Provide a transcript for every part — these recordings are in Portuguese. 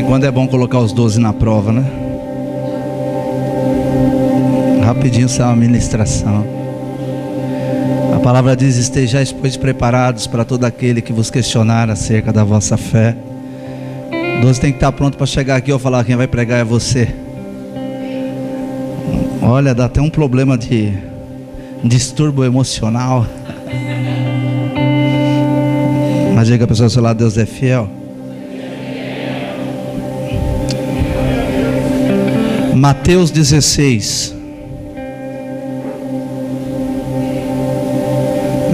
Quando é bom colocar os 12 na prova, né? Rapidinho sai uma ministração. A palavra diz: estejais, pois, preparados para todo aquele que vos questionar acerca da vossa fé. 12 tem que estar pronto para chegar aqui ou falar: quem vai pregar é você. Olha, dá até um problema de distúrbio emocional. Mas diga a pessoa do seu lado: Deus é fiel. Mateus 16,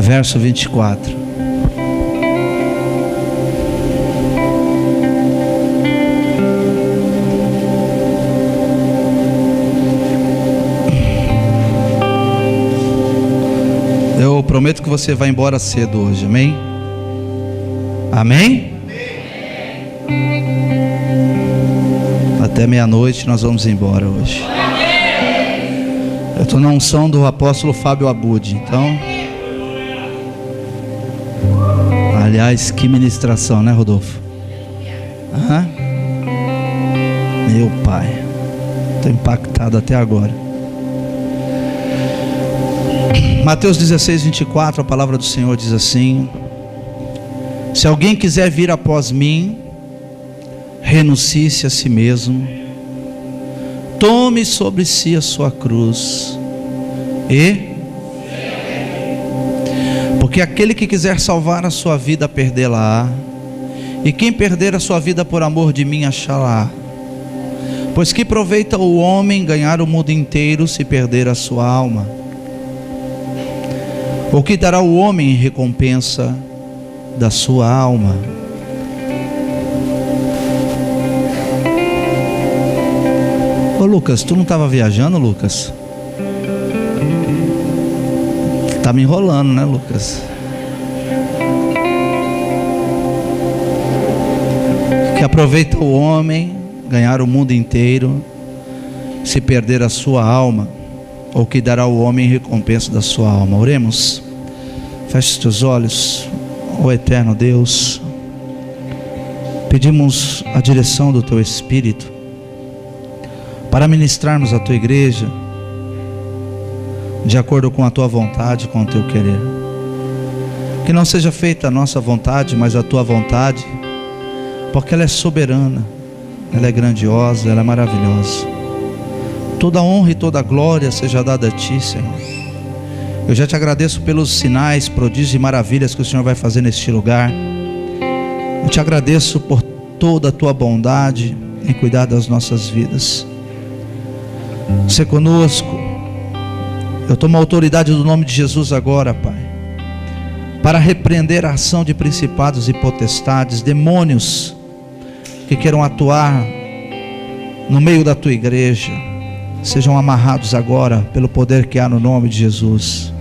verso 24. Eu prometo que você vai embora cedo hoje, amém? Amém? Até meia-noite nós vamos embora hoje. Eu estou na unção do apóstolo Fábio Abud. Então, aliás, que ministração, né, Rodolfo? Meu pai, estou impactado até agora. Mateus 16, 24, a palavra do Senhor diz assim: se alguém quiser vir após mim, renuncie-se a si mesmo, tome sobre si a sua cruz porque aquele que quiser salvar a sua vida, perdê-la-á, e quem perder a sua vida por amor de mim, achá-la-á. Pois que aproveita o homem ganhar o mundo inteiro se perder a sua alma? Ou que dará o homem em recompensa da sua alma? Ô Lucas, tu não estava viajando, Lucas? Tá me enrolando, né, Lucas? Que aproveita o homem ganhar o mundo inteiro se perder a sua alma, ou que dará o homem em recompensa da sua alma? Oremos. Feche os teus olhos. Ó eterno Deus, pedimos a direção do teu Espírito para ministrarmos a tua igreja de acordo com a tua vontade, com o teu querer. Que não seja feita a nossa vontade, mas a tua vontade, porque ela é soberana, ela é grandiosa, ela é maravilhosa. Toda honra e toda glória seja dada a ti, Senhor. Eu já te agradeço pelos sinais, prodígios e maravilhas que o Senhor vai fazer neste lugar. Eu te agradeço por toda a tua bondade em cuidar das nossas vidas. Ser conosco. Eu tomo a autoridade do nome de Jesus agora, Pai, para repreender a ação de principados e potestades, demônios que queiram atuar no meio da tua igreja. Sejam amarrados agora pelo poder que há no nome de Jesus.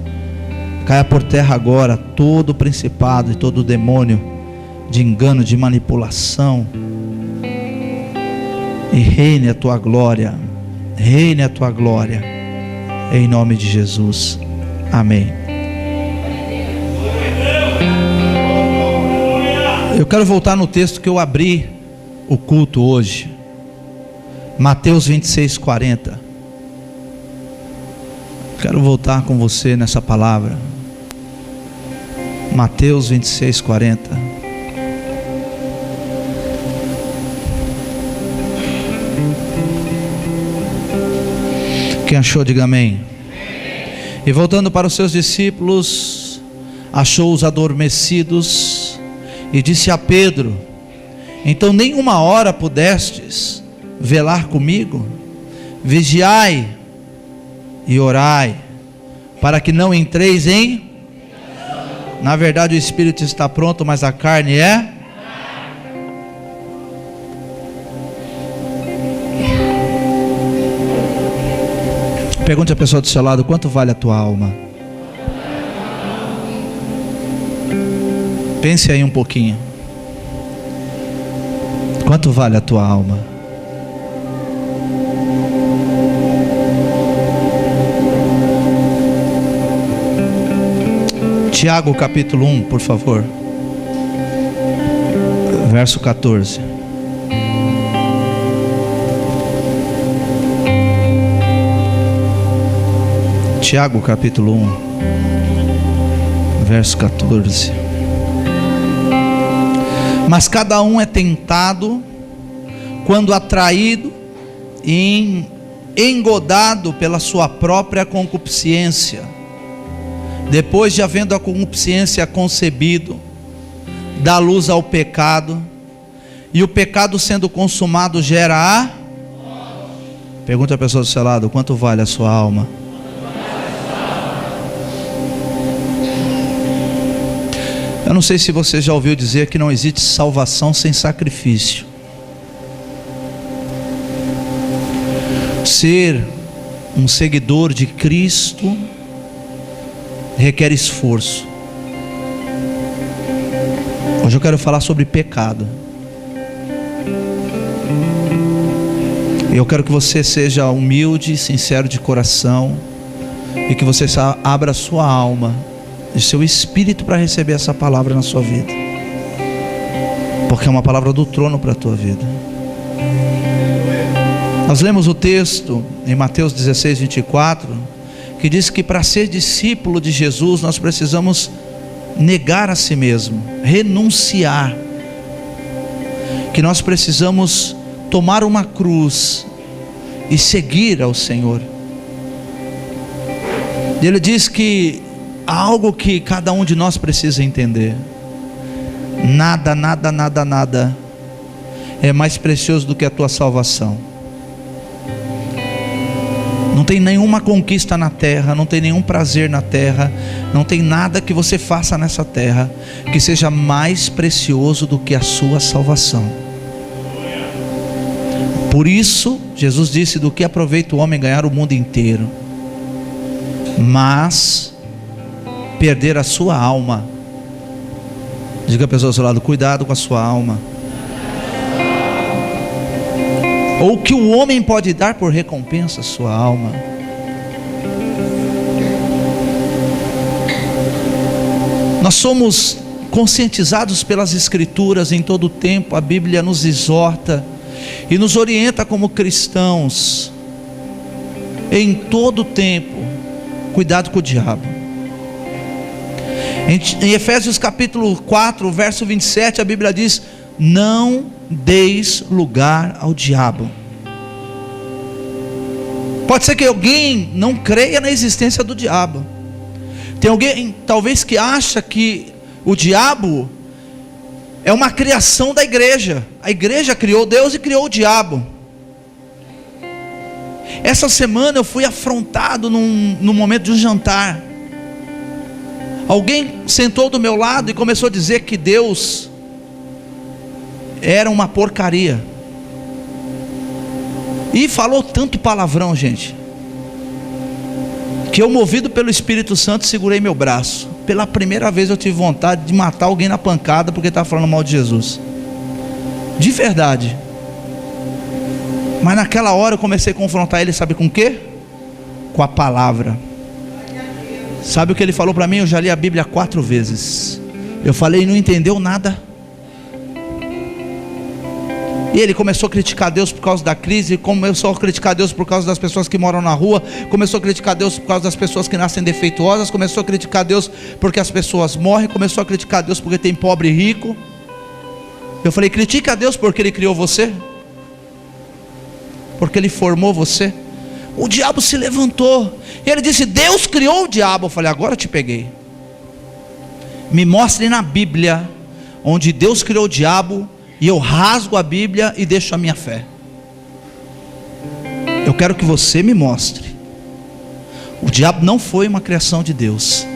Caia por terra agora todo principado e todo demônio de engano, de manipulação, e reine a tua glória, reine a tua glória, em nome de Jesus, amém. Eu quero voltar no texto que eu abri o culto hoje, Mateus 26, 40. Quero voltar com você nessa palavra, Mateus 26, 40. Quem achou, diga amém. E voltando para os seus discípulos, achou-os adormecidos, e disse a Pedro: então nem uma hora pudestes velar comigo? Vigiai e orai, para que não entreis em... Na verdade o espírito está pronto, mas a carne é... Pergunte à pessoa do seu lado: quanto vale a tua alma? Pense aí um pouquinho. Quanto vale a tua alma? Tiago capítulo 1, por favor, verso 14. Tiago capítulo 1, verso 14. Mas cada um é tentado quando atraído e engodado pela sua própria concupiscência. Depois de havendo a concupiscência concebido, dá luz ao pecado, e o pecado sendo consumado gera a... Pergunta a pessoa do seu lado: quanto vale a sua alma? Eu não sei se você já ouviu dizer que não existe salvação sem sacrifício. Ser um seguidor de Cristo requer esforço. Hoje eu quero falar sobre pecado. Eu quero que você seja humilde, sincero de coração, e que você abra a sua alma e seu espírito para receber essa palavra na sua vida, porque é uma palavra do trono para a tua vida. Nós lemos o texto em Mateus 16, 24, que diz que para ser discípulo de Jesus nós precisamos negar a si mesmo, renunciar, que nós precisamos tomar uma cruz e seguir ao Senhor. E Ele diz que há algo que cada um de nós precisa entender: nada é mais precioso do que a tua salvação. Não tem nenhuma conquista na terra, não tem nenhum prazer na terra, não tem nada que você faça nessa terra que seja mais precioso do que a sua salvação. Por isso Jesus disse: do que aproveita o homem ganhar o mundo inteiro, mas perder a sua alma. Diga a pessoa ao seu lado: cuidado com a sua alma. Ou o que o homem pode dar por recompensa a sua alma. Nós somos conscientizados pelas Escrituras em todo o tempo. A Bíblia nos exorta e nos orienta como cristãos em todo o tempo: cuidado com o diabo. Em Efésios capítulo 4, verso 27, a Bíblia diz: não deis lugar ao diabo. Pode ser que alguém não creia na existência do diabo. Tem alguém talvez que acha que o diabo é uma criação da igreja. A igreja criou Deus e criou o diabo. Essa semana eu fui afrontado num momento de um jantar. Alguém sentou do meu lado e começou a dizer que Deus era uma porcaria. E falou tanto palavrão, gente, que eu, movido pelo Espírito Santo, segurei meu braço. Pela primeira vez eu tive vontade de matar alguém na pancada porque estava falando mal de Jesus. De verdade. Mas naquela hora eu comecei a confrontar ele, sabe com o quê? Com a palavra. Sabe o que ele falou para mim? Eu já li a Bíblia 4 vezes. Eu falei: não entendeu nada. E ele começou a criticar Deus por causa da crise, começou a criticar Deus por causa das pessoas que moram na rua, começou a criticar Deus por causa das pessoas que nascem defeituosas, começou a criticar Deus porque as pessoas morrem, começou a criticar Deus porque tem pobre e rico. Eu falei: critica a Deus porque Ele criou você, porque Ele formou você. O diabo se levantou e ele disse: Deus criou o diabo. Eu falei: agora eu te peguei. Me mostre na Bíblia onde Deus criou o diabo, e eu rasgo a Bíblia e deixo a minha fé. Eu quero que você me mostre. O diabo não foi uma criação de Deus.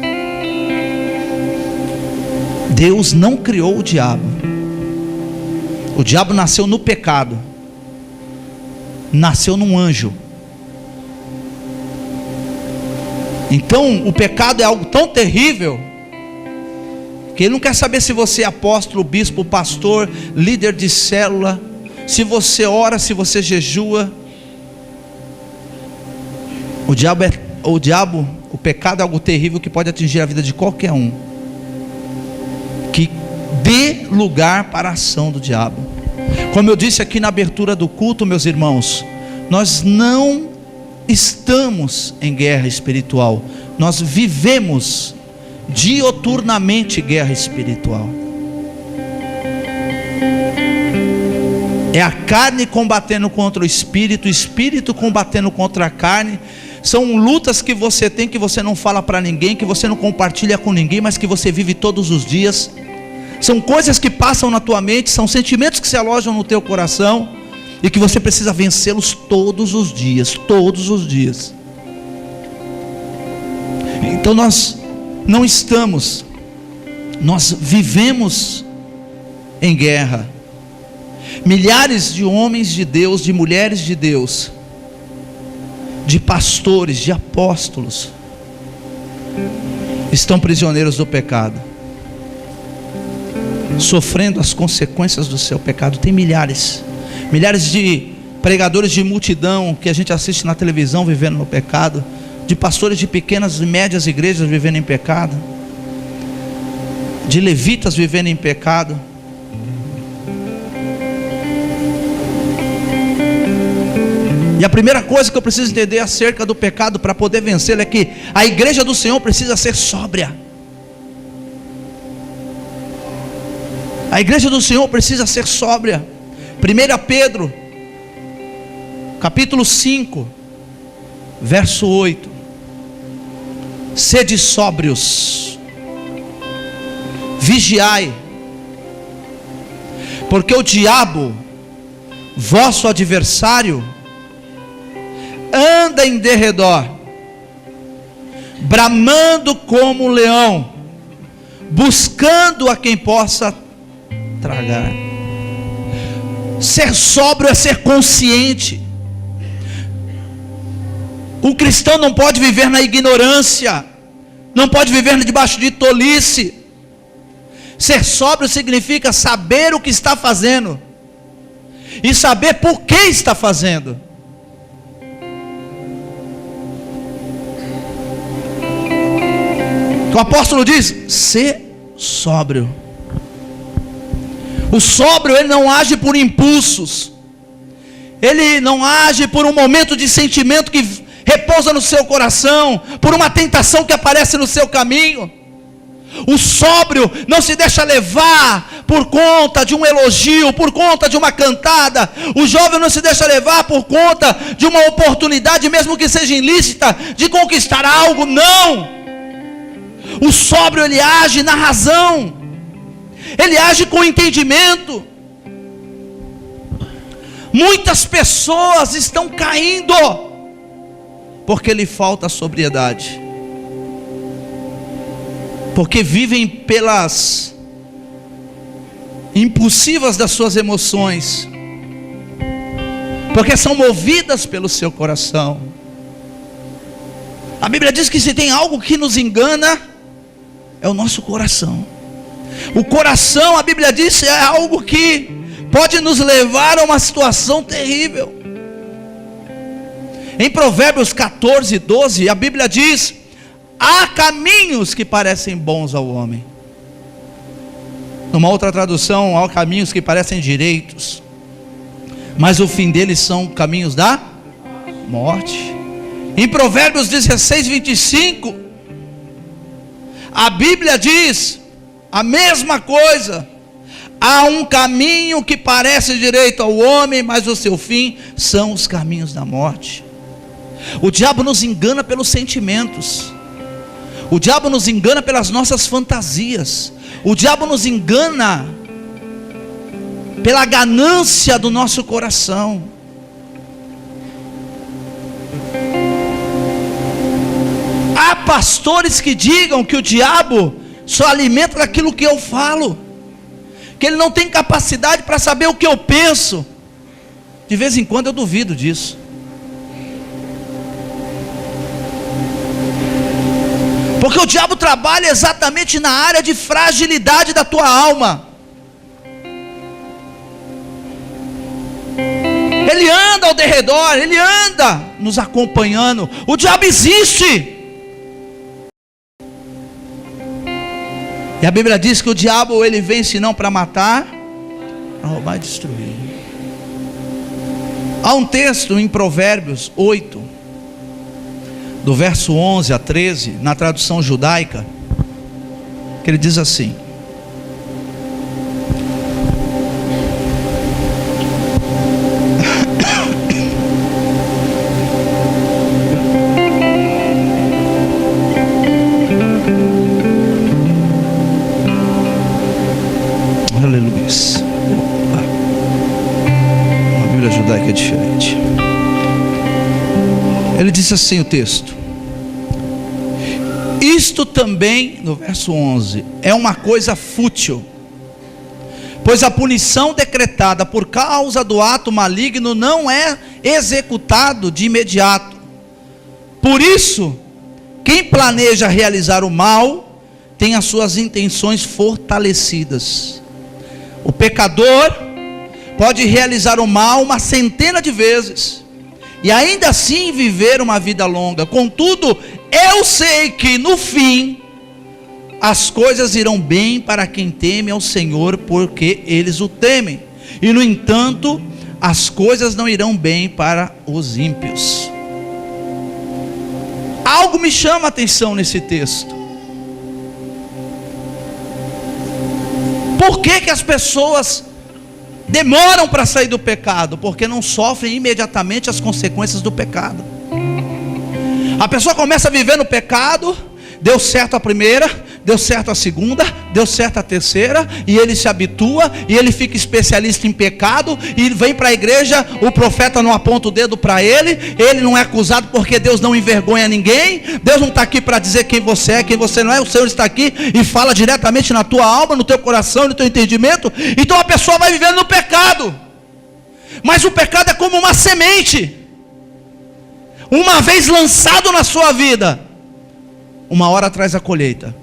Deus não criou o diabo. O diabo nasceu no pecado, nasceu num anjo. Então o pecado é algo tão terrível que Ele não quer saber se você é apóstolo, bispo, pastor, líder de célula, se você ora, se você jejua. O pecado é algo terrível que pode atingir a vida de qualquer um que dê lugar para a ação do diabo. Como eu disse aqui na abertura do culto, meus irmãos, nós não estamos em guerra espiritual. Nós vivemos dioturnamente guerra espiritual. É a carne combatendo contra o espírito combatendo contra a carne. São lutas que você tem, que você não fala para ninguém, que você não compartilha com ninguém, mas que você vive todos os dias. São coisas que passam na tua mente, são sentimentos que se alojam no teu coração, e que você precisa vencê-los todos os dias, todos os dias. Então nós não estamos, nós vivemos em guerra. Milhares de homens de Deus, de mulheres de Deus, de pastores, de apóstolos, estão prisioneiros do pecado, sofrendo as consequências do seu pecado. Tem milhares de pregadores de multidão que a gente assiste na televisão vivendo no pecado, de pastores de pequenas e médias igrejas vivendo em pecado, de levitas vivendo em pecado. E a primeira coisa que eu preciso entender acerca do pecado para poder vencê-lo é que a igreja do Senhor precisa ser sóbria. A igreja do Senhor precisa ser sóbria. 1 Pedro capítulo 5 verso 8: sede sóbrios, vigiai, porque o diabo, vosso adversário, anda em derredor, bramando como um leão, buscando a quem possa tragar. Ser sóbrio é ser consciente. O cristão não pode viver na ignorância, não pode viver debaixo de tolice. Ser sóbrio significa saber o que está fazendo e saber por que está fazendo. O apóstolo diz: ser sóbrio. O sóbrio, ele não age por impulsos, ele não age por um momento de sentimento que repousa no seu coração, por uma tentação que aparece no seu caminho. O sóbrio não se deixa levar por conta de um elogio, por conta de uma cantada. O jovem não se deixa levar por conta de uma oportunidade, mesmo que seja ilícita, de conquistar algo. Não. O sóbrio, ele age na razão, ele age com entendimento. Muitas pessoas estão caindo porque lhe falta sobriedade, porque vivem pelas impulsivas das suas emoções, porque são movidas pelo seu coração. A Bíblia diz que se tem algo que nos engana, é o nosso coração. O coração, a Bíblia diz, é algo que pode nos levar a uma situação terrível. Em Provérbios 14, 12, a Bíblia diz: há caminhos que parecem bons ao homem. Numa outra tradução, há caminhos que parecem direitos, mas o fim deles são caminhos da morte. Em Provérbios 16, 25, a Bíblia diz a mesma coisa: há um caminho que parece direito ao homem, mas o seu fim são os caminhos da morte. O diabo nos engana pelos sentimentos, o diabo nos engana pelas nossas fantasias, o diabo nos engana pela ganância do nosso coração. Há pastores que digam que o diabo só alimenta daquilo que eu falo, que ele não tem capacidade para saber o que eu penso. De vez em quando eu duvido disso, porque o diabo trabalha exatamente na área de fragilidade da tua alma. Ele anda ao derredor, ele anda nos acompanhando. O diabo existe. E a Bíblia diz que o diabo, ele vem senão para matar, para roubar e destruir. Há um texto em Provérbios 8, do verso 11 a 13, na tradução judaica, que ele diz assim: aleluia. A Bíblia judaica é diferente. Ele diz assim o texto: isto também, no verso 11, é uma coisa fútil, pois a punição decretada por causa do ato maligno não é executado de imediato. Por isso, quem planeja realizar o mal tem as suas intenções fortalecidas. O pecador pode realizar o mal uma centena de vezes e ainda assim viver uma vida longa. Contudo, eu sei que no fim as coisas irão bem para quem teme ao Senhor, porque eles o temem. E no entanto, as coisas não irão bem para os ímpios. Algo me chama a atenção nesse texto. Por que as pessoas demoram para sair do pecado? Porque não sofrem imediatamente as consequências do pecado. A pessoa começa a viver no pecado, deu certo a primeira, deu certo a segunda, deu certo a terceira, e ele se habitua, e ele fica especialista em pecado, e vem para a igreja, o profeta não aponta o dedo para ele, ele não é acusado porque Deus não envergonha ninguém, Deus não está aqui para dizer quem você é, quem você não é, o Senhor está aqui e fala diretamente na tua alma, no teu coração, no teu entendimento. Então a pessoa vai vivendo no pecado, mas o pecado é como uma semente, uma vez lançado na sua vida, uma hora traz a colheita.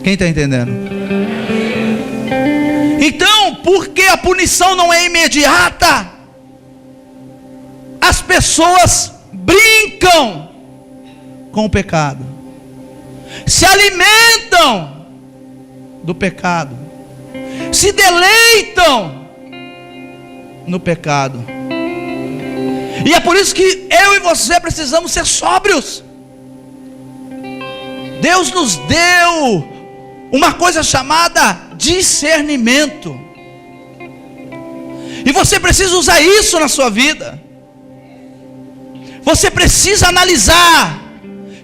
Quem está entendendo? Então, porque a punição não é imediata, as pessoas brincam com o pecado, se alimentam do pecado, se deleitam no pecado. E é por isso que eu e você precisamos ser sóbrios. Deus nos deu uma coisa chamada discernimento, e você precisa usar isso na sua vida. Você precisa analisar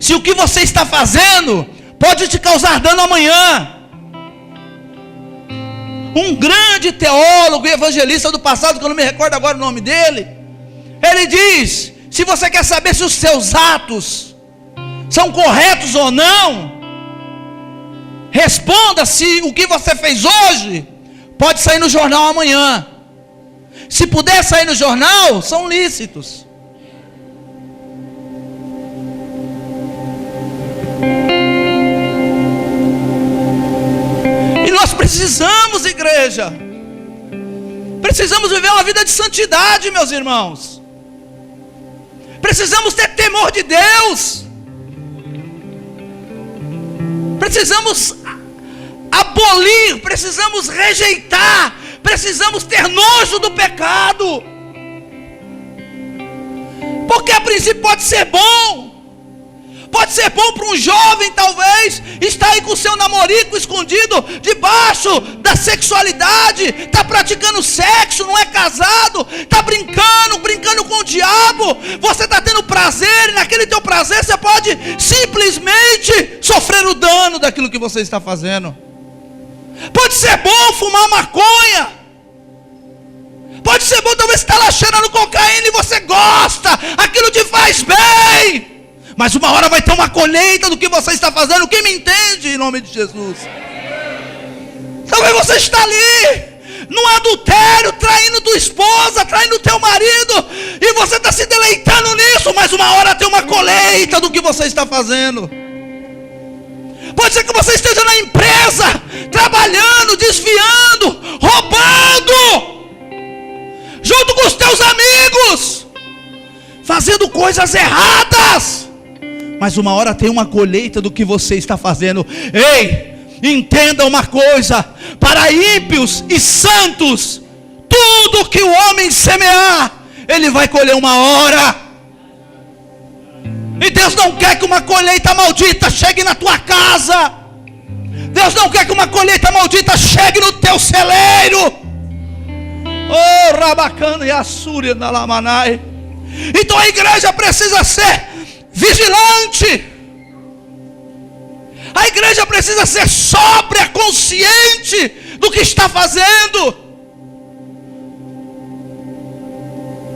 se o que você está fazendo pode te causar dano amanhã. Um grande teólogo e evangelista do passado, que eu não me recordo agora o nome dele, ele diz: se você quer saber se os seus atos são corretos ou não, responda se o que você fez hoje pode sair no jornal amanhã. Se puder sair no jornal, são lícitos. E nós precisamos, igreja, precisamos viver uma vida de santidade, meus irmãos. Precisamos ter temor de Deus. Precisamos abolir, precisamos rejeitar, precisamos ter nojo do pecado. Porque a princípio pode ser bom. Pode ser bom para um jovem, talvez, estar aí com o seu namorico escondido debaixo da sexualidade, está praticando sexo, não é casado, está brincando com o diabo. Você está tendo prazer, e naquele teu prazer você pode simplesmente sofrer o dano daquilo que você está fazendo. Pode ser bom fumar maconha, pode ser bom talvez estar lá cheirando cocaína e você gosta, aquilo te faz bem. Mas uma hora vai ter uma colheita do que você está fazendo. Quem me entende em nome de Jesus? Talvez você está ali no adultério, traindo tua esposa, traindo teu marido, e você está se deleitando nisso, mas uma hora tem uma colheita do que você está fazendo. Pode ser que você esteja na empresa, trabalhando, desviando, roubando, junto com os teus amigos, fazendo coisas erradas, mas uma hora tem uma colheita do que você está fazendo. Ei, entenda uma coisa: para ímpios e santos, tudo que o homem semear, ele vai colher uma hora. E Deus não quer que uma colheita maldita chegue na tua casa. Deus não quer que uma colheita maldita chegue no teu celeiro. Oh, Rabacana e Assúria na Lamanai. Então a igreja precisa ser vigilante. A igreja precisa ser sóbria, consciente do que está fazendo.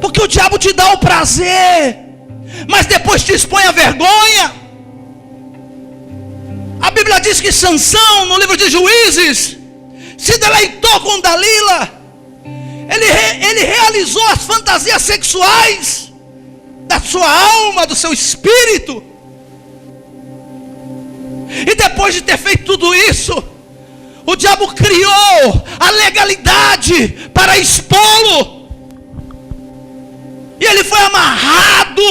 Porque o diabo te dá o prazer, mas depois te expõe a vergonha. A Bíblia diz que Sansão, no livro de Juízes, se deleitou com Dalila. Ele realizou as fantasias sexuais da sua alma, do seu espírito. E depois de ter feito tudo isso, o diabo criou a legalidade para expô-lo. E ele foi amarrado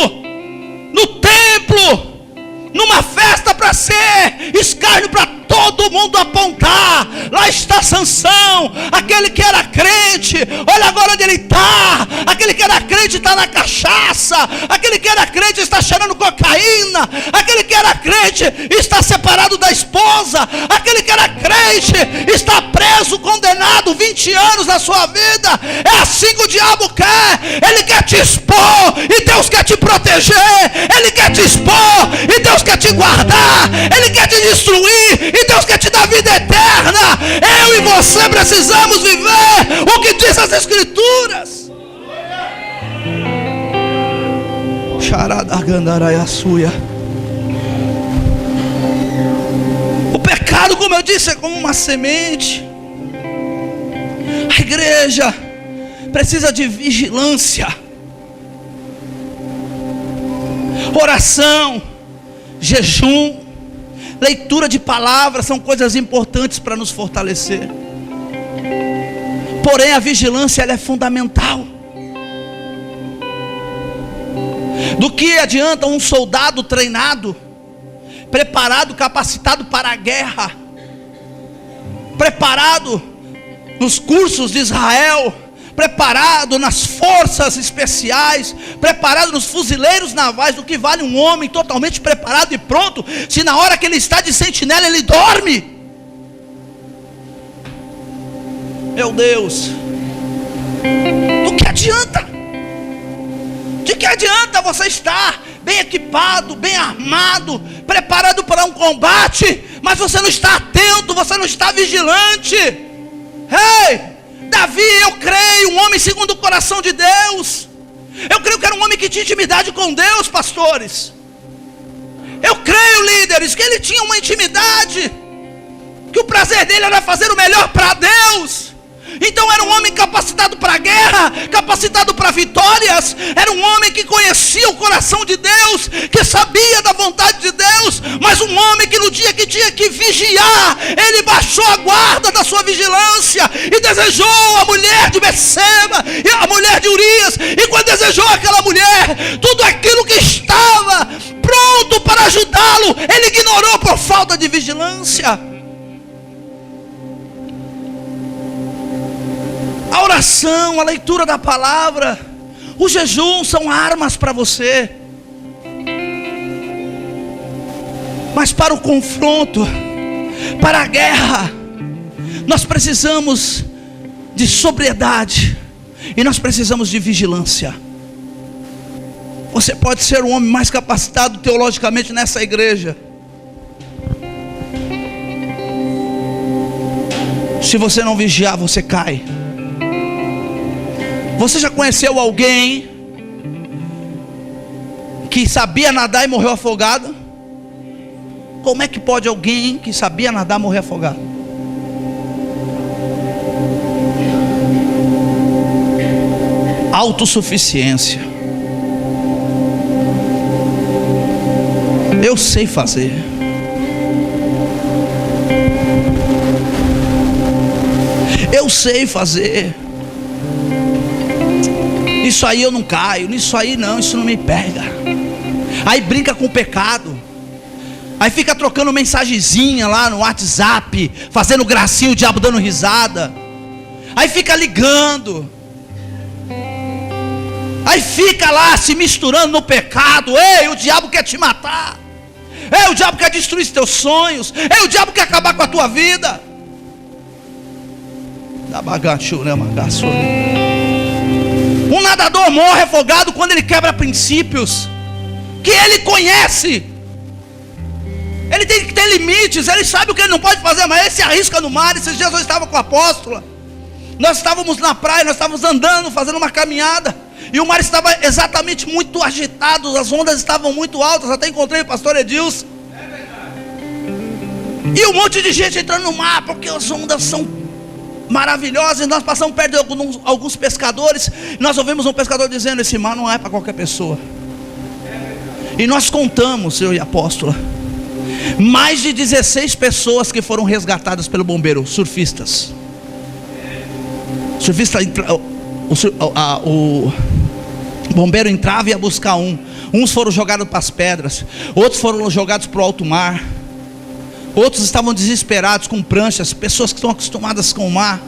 no templo, numa festa, para ser escárnio para todo mundo apontar. Lá está Sansão, aquele que era crente, olha agora onde ele está. Aquele que era crente está na cachaça. Aquele que era crente está cheirando cocaína. Aquele que era crente está separado da esposa. Aquele que era crente está preso, condenado 20 anos da sua vida. É assim que o diabo quer. Ele quer te expor e Deus quer te proteger. Ele quer te expor e Deus quer te guardar. Ele quer te destruir e Deus quer te dar vida eterna. Eu e você precisamos viver o que diz as Escrituras. O pecado, como eu disse, é como uma semente. A igreja precisa de vigilância, oração, jejum, leitura de palavras são coisas importantes para nos fortalecer. Porém a vigilância, ela é fundamental. Do que adianta um soldado treinado, preparado, capacitado para a guerra, preparado nos cursos de Israel, preparado nas forças especiais, preparado nos fuzileiros navais? Do que vale um homem totalmente preparado e pronto, se na hora que ele está de sentinela ele dorme? Meu Deus, do que adianta? De que adianta você estar bem equipado, bem armado, preparado para um combate, mas você não está atento, você não está vigilante? Ei, Davi, eu creio, um homem segundo o coração de Deus. Eu creio que era um homem que tinha intimidade com Deus, pastores. Eu creio, líderes, que ele tinha uma intimidade, que o prazer dele era fazer o melhor para Deus. Então era um homem capacitado para a guerra, capacitado para vitórias. Era um homem que conhecia o coração de Deus, que sabia da vontade de Deus. Mas um homem que no dia que tinha que vigiar, ele baixou a guarda da sua vigilância e desejou a mulher de Betseba, a mulher de Urias. E quando desejou aquela mulher, tudo aquilo que estava pronto para ajudá-lo, ele ignorou por falta de vigilância. A oração, a leitura da palavra, o jejum são armas para você. Mas para o confronto, para a guerra, nós precisamos de sobriedade e nós precisamos de vigilância. Você pode ser o homem mais capacitado teologicamente nessa igreja, se você não vigiar, você cai. Você já conheceu alguém que sabia nadar e morreu afogado? Como é que pode alguém que sabia nadar morrer afogado? Autossuficiência. Eu sei fazer. Eu sei fazer. Isso aí eu não caio, nisso aí não, isso não me pega. Aí brinca com o pecado. Aí fica trocando mensagenzinha lá no WhatsApp, fazendo gracinha, o diabo dando risada. Aí fica ligando. Aí fica lá se misturando no pecado. Ei, o diabo quer te matar. Ei, o diabo quer destruir os teus sonhos. Ei, o diabo quer acabar com a tua vida. Um nadador morre afogado quando ele quebra princípios que ele conhece. Ele tem que ter limites. Ele sabe o que ele não pode fazer, mas ele se arrisca no mar. Esses dias eu estava com a apóstola. Nós estávamos na praia, nós estávamos andando, fazendo uma caminhada, e o mar estava exatamente muito agitado, as ondas estavam muito altas. Até encontrei o pastor Edilson. E um monte de gente entrando no mar, porque as ondas são maravilhosas. E nós passamos perto de alguns pescadores. Nós ouvimos um pescador dizendo: esse mar não é para qualquer pessoa. E nós contamos, eu e a apóstola, mais de 16 pessoas que foram resgatadas pelo bombeiro, surfistas. O bombeiro entrava e ia buscar uns foram jogados para as pedras, outros foram jogados para o alto mar, outros estavam desesperados com pranchas, pessoas que estão acostumadas com o mar.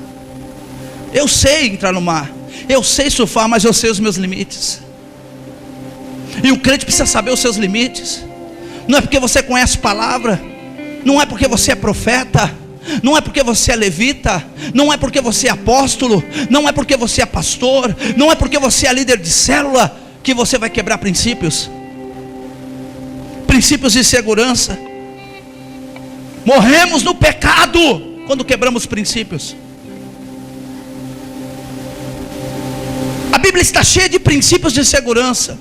Eu sei entrar no mar, eu sei surfar, mas eu sei os meus limites. E o crente precisa saber os seus limites. Não é porque você conhece palavra, não é porque você é profeta, não é porque você é levita, não é porque você é apóstolo, não é porque você é pastor, não é porque você é líder de célula, que você vai quebrar princípios. Princípios de segurança. Morremos no pecado quando quebramos princípios. A Bíblia está cheia de princípios de segurança.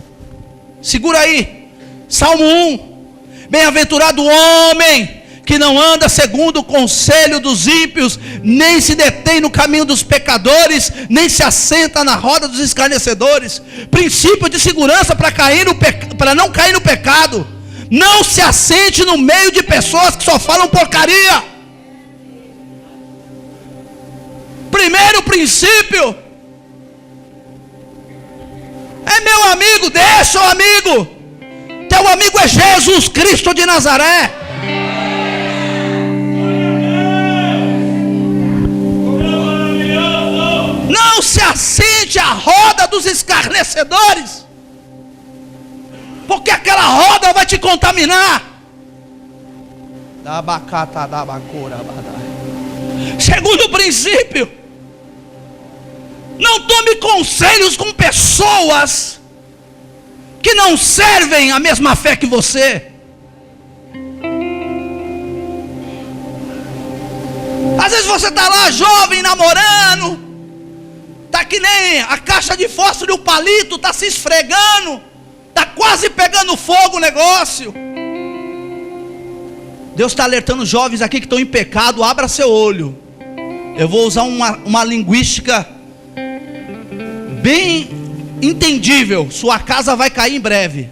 Segura aí, Salmo 1. Bem-aventurado o homem que não anda segundo o conselho dos ímpios, nem se detém no caminho dos pecadores, nem se assenta na roda dos escarnecedores. Princípio de segurança para não cair no pecado. Não se assente no meio de pessoas que só falam porcaria. Primeiro princípio é: meu amigo, deixa o amigo. Teu amigo é Jesus Cristo de Nazaré. Não se assente à roda dos escarnecedores, porque aquela roda vai te contaminar. Segundo princípio: não tome conselhos com pessoas que não servem a mesma fé que você. Às vezes você está lá jovem, namorando, está que nem a caixa de fósforo e o palito, está se esfregando, está quase pegando fogo o negócio. Deus está alertando os jovens aqui que estão em pecado. Abra seu olho. Eu vou usar uma linguística bem entendível. Sua casa vai cair em breve.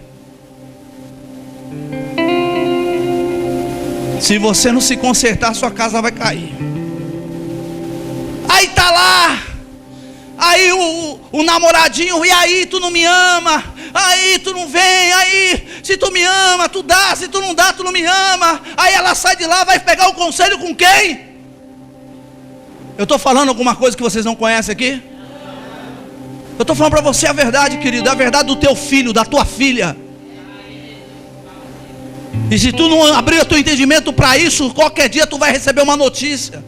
Se você não se consertar, sua casa vai cair. Aí tá lá, aí o namoradinho: e aí, tu não me ama? Aí tu não vem? Aí, se tu me ama, tu dá. Se tu não dá, tu não me ama. Aí ela sai de lá, vai pegar o conselho com quem? Eu estou falando alguma coisa que vocês não conhecem aqui? Eu estou falando para você a verdade, querido. A verdade do teu filho, da tua filha. E se tu não abrir o teu entendimento para isso, qualquer dia tu vai receber uma notícia.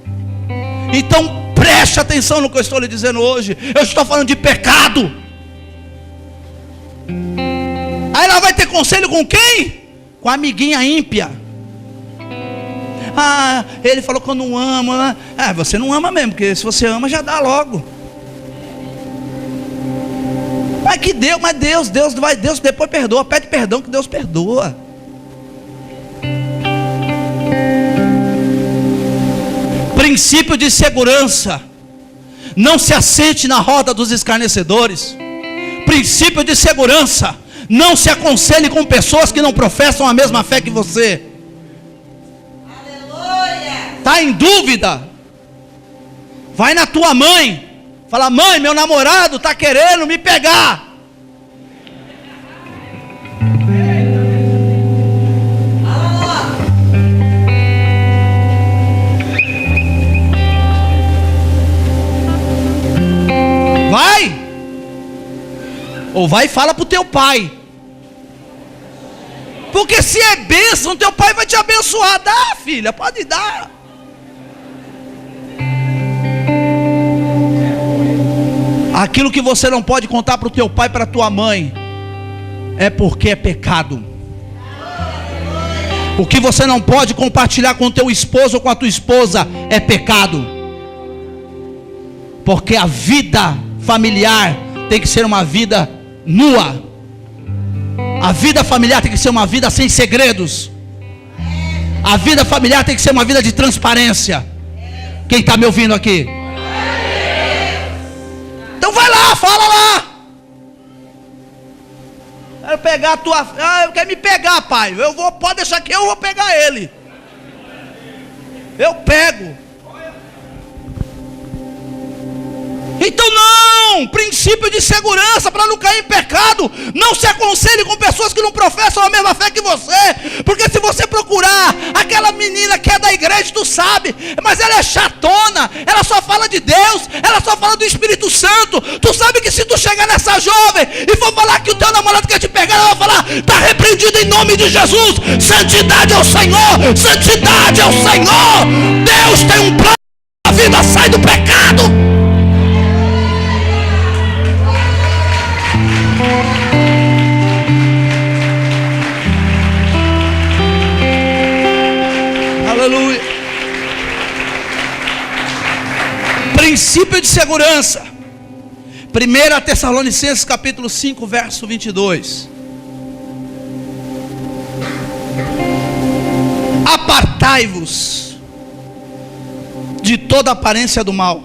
Então preste atenção no que eu estou lhe dizendo hoje. Eu estou falando de pecado. Aí ela vai ter conselho com quem? Com a amiguinha ímpia. Ah, ele falou que eu não amo. Ah, você não ama mesmo, porque se você ama já dá logo. Mas Deus depois perdoa. Pede perdão que Deus perdoa. Princípio de segurança: não se assente na roda dos escarnecedores. Princípio de segurança: não se aconselhe com pessoas que não professam a mesma fé que você. Aleluia. Está em dúvida? Vai na tua mãe, fala: mãe, meu namorado está querendo me pegar. Vai. Ou vai e fala para o teu pai. Porque se é bênção, teu pai vai te abençoar. Dá, filha, pode dar. Aquilo que você não pode contar para o teu pai, para a tua mãe, é porque é pecado. O que você não pode compartilhar com o teu esposo ou com a tua esposa é pecado. Porque a vida familiar tem que ser uma vida nua. A vida familiar tem que ser uma vida sem segredos. A vida familiar tem que ser uma vida de transparência. Quem está me ouvindo aqui? Então vai lá, fala lá. Quero pegar a tua... Ah, quer me pegar, pai. Eu vou, pode deixar que eu vou pegar ele. Eu pego. Então não, princípio de segurança para não cair em pecado. Não se aconselhe com pessoas que não professam a mesma fé que você. Porque se você procurar aquela menina que é da igreja, tu sabe, mas ela é chatona, ela só fala de Deus, ela só fala do Espírito Santo. Tu sabe que se tu chegar nessa jovem e for falar que o teu namorado quer te pegar, ela vai falar: está repreendido em nome de Jesus. Santidade ao Senhor, santidade ao Senhor. Deus tem um plano, a vida sai do pecado. Aleluia. Princípio de segurança. 1 Tessalonicenses capítulo 5, verso 22. Apartai-vos de toda aparência do mal.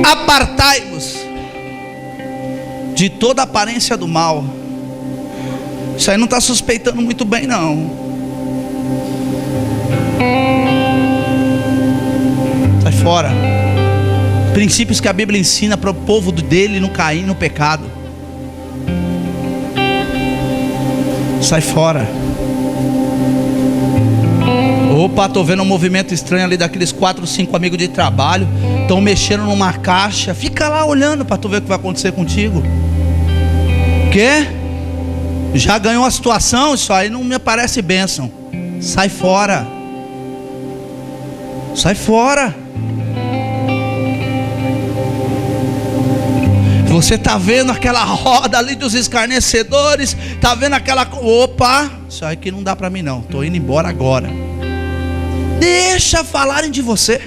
Apartai-vos de toda aparência do mal. Isso aí não está suspeitando muito bem, não. Sai fora. Princípios que a Bíblia ensina para o povo dele não cair no pecado. Sai fora. Opa, estou vendo um movimento estranho ali daqueles 4, 5 amigos de trabalho. Estão mexendo numa caixa. Fica lá olhando para tu ver o que vai acontecer contigo. Quê? Já ganhou a situação? Isso aí não me parece bênção. Sai fora. Sai fora. Você está vendo aquela roda ali dos escarnecedores. Está vendo aquela... Opa, isso aí que não dá para mim não. Estou indo embora agora. Deixa falarem de você.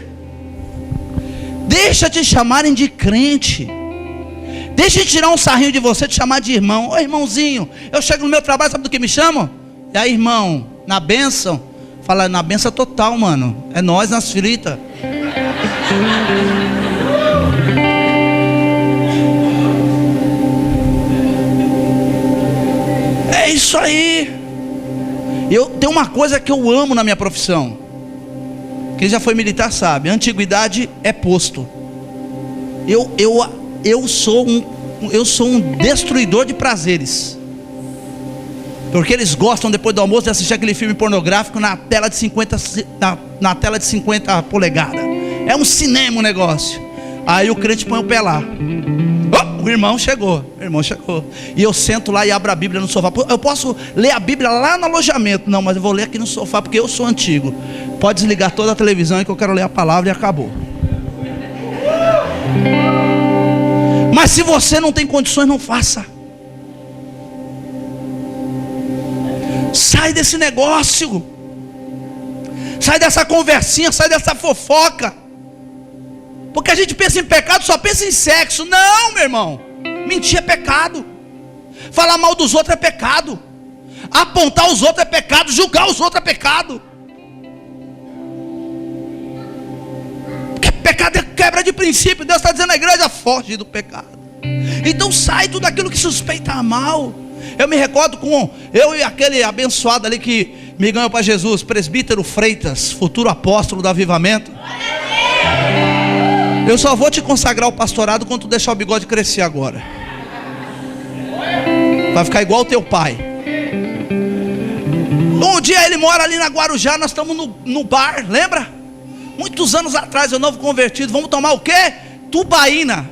Deixa te chamarem de crente. Deixa eu tirar um sarrinho de você, te chamar de irmão. Ô irmãozinho, eu chego no meu trabalho, sabe do que me chamam? E aí, irmão, na bênção. Fala, na bênção total, mano. É nós nas fritas. É isso aí. Eu tenho uma coisa que eu amo na minha profissão. Quem já foi militar sabe, antiguidade é posto. Eu sou um destruidor de prazeres. Porque eles gostam depois do almoço de assistir aquele filme pornográfico na tela de 50 polegadas. É um cinema o negócio. Aí o crente põe o pé lá. Oh, o irmão chegou. E eu sento lá e abro a Bíblia no sofá. Eu posso ler a Bíblia lá no alojamento. Não, mas eu vou ler aqui no sofá porque eu sou antigo. Pode desligar toda a televisão que eu quero ler a palavra e acabou. Mas se você não tem condições, não faça. Sai desse negócio. Sai dessa conversinha, sai dessa fofoca. Porque a gente pensa em pecado, só pensa em sexo. Não, meu irmão. Mentir é pecado. Falar mal dos outros é pecado. Apontar os outros é pecado. Julgar os outros é pecado. Porque pecado é quebra de princípio. Deus está dizendo à igreja: foge do pecado. Então sai tudo aquilo que suspeita mal. Eu me recordo com eu e aquele abençoado ali que me ganhou para Jesus, presbítero Freitas, futuro apóstolo do avivamento. Eu só vou te consagrar o pastorado quando tu deixar o bigode crescer agora. Vai ficar igual o teu pai. Um dia ele mora ali na Guarujá, nós estamos no bar, lembra? muitos anos atrás, eu novo convertido, vamos tomar o quê? Tubaína.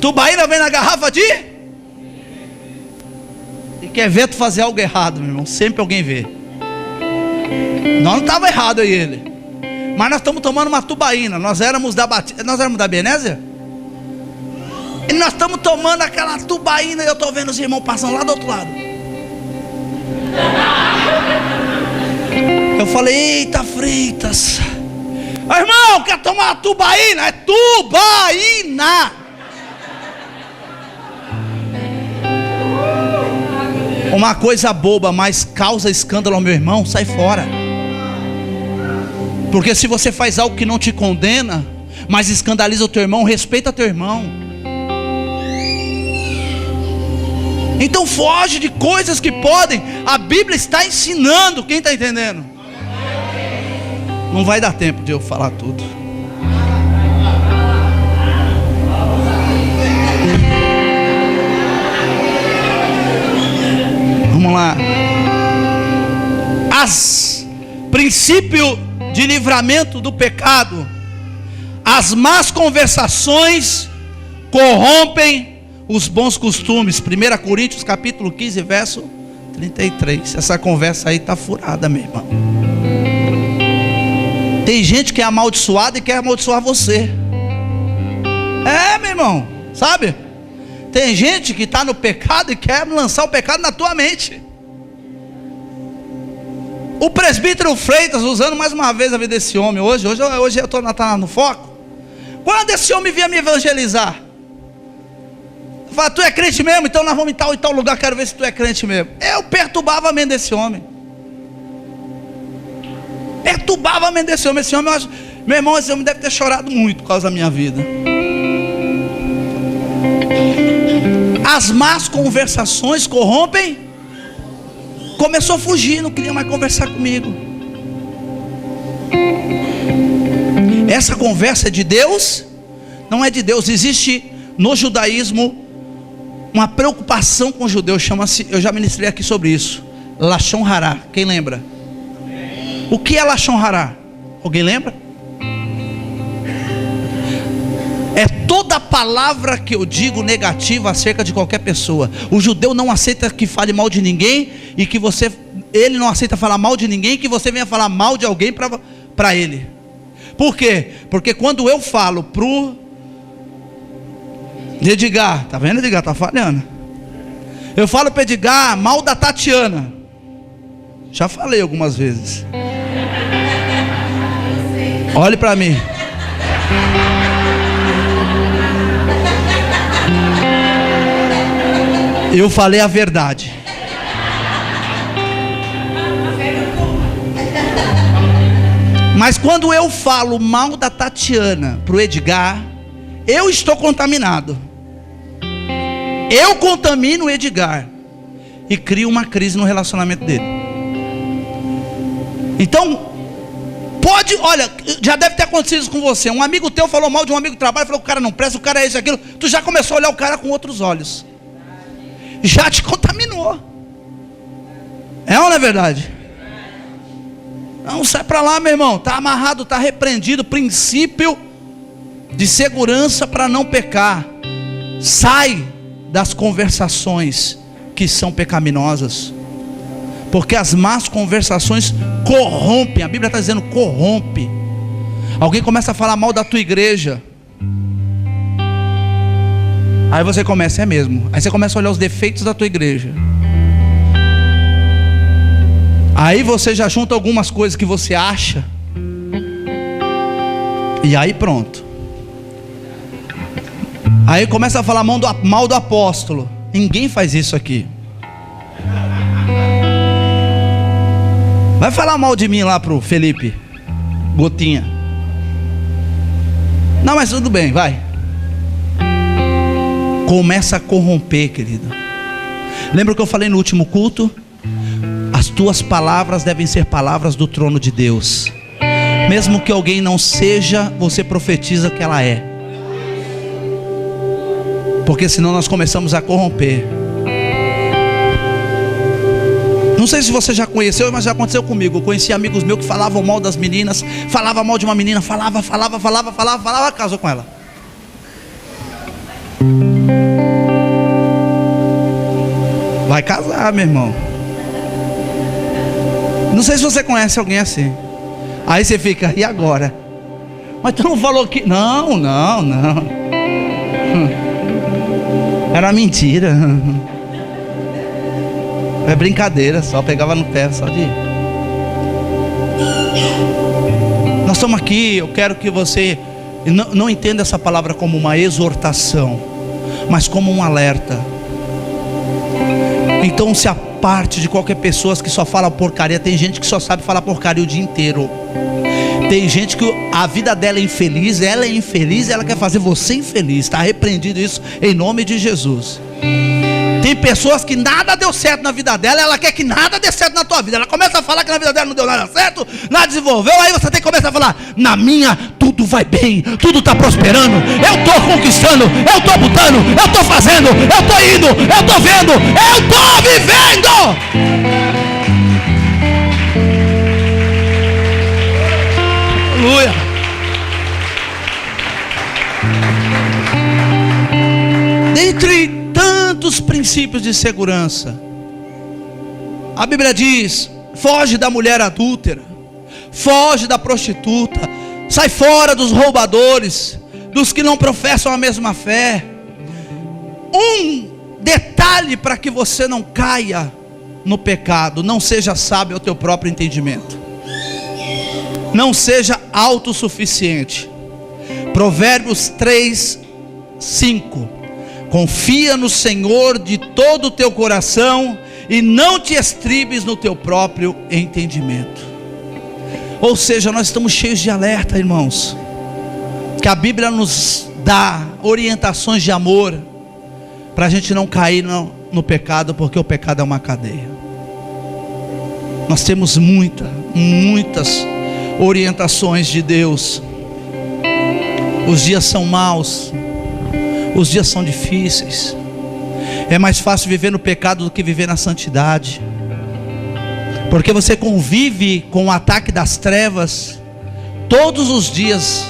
Tubaína vem na garrafa de... E quer ver tu fazer algo errado, meu irmão. Sempre alguém vê. Nós não estava errado aí ele. Mas nós estamos tomando uma tubaína. Nós éramos da Benézia. E nós estamos tomando aquela tubaína. E eu estou vendo os irmãos passando lá do outro lado. Eu falei, eita Freitas, irmão, quer tomar uma tubaína? É tubaína. Uma coisa boba, mas causa escândalo ao meu irmão, sai fora. Porque se você faz algo que não te condena, mas escandaliza o teu irmão, respeita teu irmão. Então foge de coisas que podem. A Bíblia está ensinando. Quem está entendendo? Não vai dar tempo de eu falar tudo. Vamos lá. Princípio de livramento do pecado. As más conversações corrompem os bons costumes. 1 Coríntios capítulo 15, verso 33. Essa conversa aí está furada, meu irmão. Tem gente que é amaldiçoada e quer amaldiçoar você. É, meu irmão, sabe? Tem gente que está no pecado e quer lançar o pecado na tua mente. O presbítero Freitas, usando mais uma vez a vida desse homem, hoje eu estou no foco. Quando esse homem vinha me evangelizar, fala, tu é crente mesmo? Então nós vamos em tal lugar, quero ver se tu é crente mesmo. Eu perturbava a mente desse homem. Perturbava a mente desse homem. Esse homem, eu acho, meu irmão, esse homem deve ter chorado muito por causa da minha vida. As más conversações corrompem. Começou a fugir, não queria mais conversar comigo. Essa conversa é de Deus? Não é de Deus. Existe no judaísmo uma preocupação com os judeus, chama-se, eu já ministrei aqui sobre isso, Lashon Hará. Quem lembra? O que é Lashon Hará? Alguém lembra? É toda palavra que eu digo negativa acerca de qualquer pessoa. O judeu não aceita que fale mal de ninguém, e que ele não aceita falar mal de ninguém, que você venha falar mal de alguém para ele. Por quê? Porque quando eu falo pro Edgar, tá vendo, Edgar? Tá falhando. Eu falo para Edgar mal da Tatiana. Já falei algumas vezes. Olhe para mim. Eu falei a verdade. Mas quando eu falo mal da Tatiana pro Edgar, eu estou contaminado. Eu contamino o Edgar e crio uma crise no relacionamento dele. Então, olha, já deve ter acontecido isso com você. Um amigo teu falou mal de um amigo de trabalho, falou que o cara não presta, o cara é isso, aquilo. Tu já começou a olhar o cara com outros olhos. Já te contaminou. É ou não é verdade? Não, sai para lá, meu irmão. Está amarrado, está repreendido. Princípio de segurança para não pecar. Sai das conversações que são pecaminosas. Porque as más conversações corrompem. A Bíblia está dizendo corrompe. Alguém começa a falar mal da tua igreja. Aí você começa, é mesmo. Aí você começa a olhar os defeitos da tua igreja. Aí você já junta algumas coisas que você acha. E aí pronto. Aí começa a falar mal do apóstolo. Ninguém faz isso aqui. Vai falar mal de mim lá pro Felipe Gotinha. Não, mas tudo bem, vai. Começa a corromper, querido. Lembra o que eu falei no último culto? As tuas palavras devem ser palavras do trono de Deus. Mesmo que alguém não seja, você profetiza que ela é. Porque senão nós começamos a corromper. Não sei se você já conheceu, mas já aconteceu comigo. Eu conheci amigos meus que falavam mal das meninas, falava mal de uma menina, falava, casou com ela. Vai casar, meu irmão. Não sei se você conhece alguém assim. Aí você fica, e agora? Mas tu não falou que... Não. Era mentira. É brincadeira, só pegava no pé, só de... Nós estamos aqui, eu quero que você não entenda essa palavra como uma exortação, mas como um alerta. Então se aparte de qualquer pessoa que só fala porcaria. Tem gente que só sabe falar porcaria o dia inteiro. Tem gente que a vida dela é infeliz, ela é infeliz, ela quer fazer você infeliz. Está repreendido isso em nome de Jesus. Tem pessoas que nada deu certo na vida dela, ela quer que nada dê certo na tua vida. Ela começa a falar que na vida dela não deu nada certo, nada desenvolveu. Aí você tem que começar a falar: na minha tudo vai bem, tudo está prosperando, eu estou conquistando, eu estou botando, eu estou fazendo, eu estou indo, eu estou vendo, eu estou vivendo. Aleluia. Dentre tantos princípios de segurança, a Bíblia diz: foge da mulher adúltera, foge da prostituta, sai fora dos roubadores, dos que não professam a mesma fé. Um detalhe para que você não caia no pecado: não seja sábio ao teu próprio entendimento, não seja autossuficiente. Provérbios 3:5: confia no Senhor de todo o teu coração e não te estribes no teu próprio entendimento. Ou seja, nós estamos cheios de alerta, irmãos, que a Bíblia nos dá orientações de amor para a gente não cair no pecado, porque o pecado é uma cadeia. Nós temos muitas orientações de Deus. Os dias são maus, os dias são difíceis. É mais fácil viver no pecado do que viver na santidade, porque você convive com o ataque das trevas todos os dias,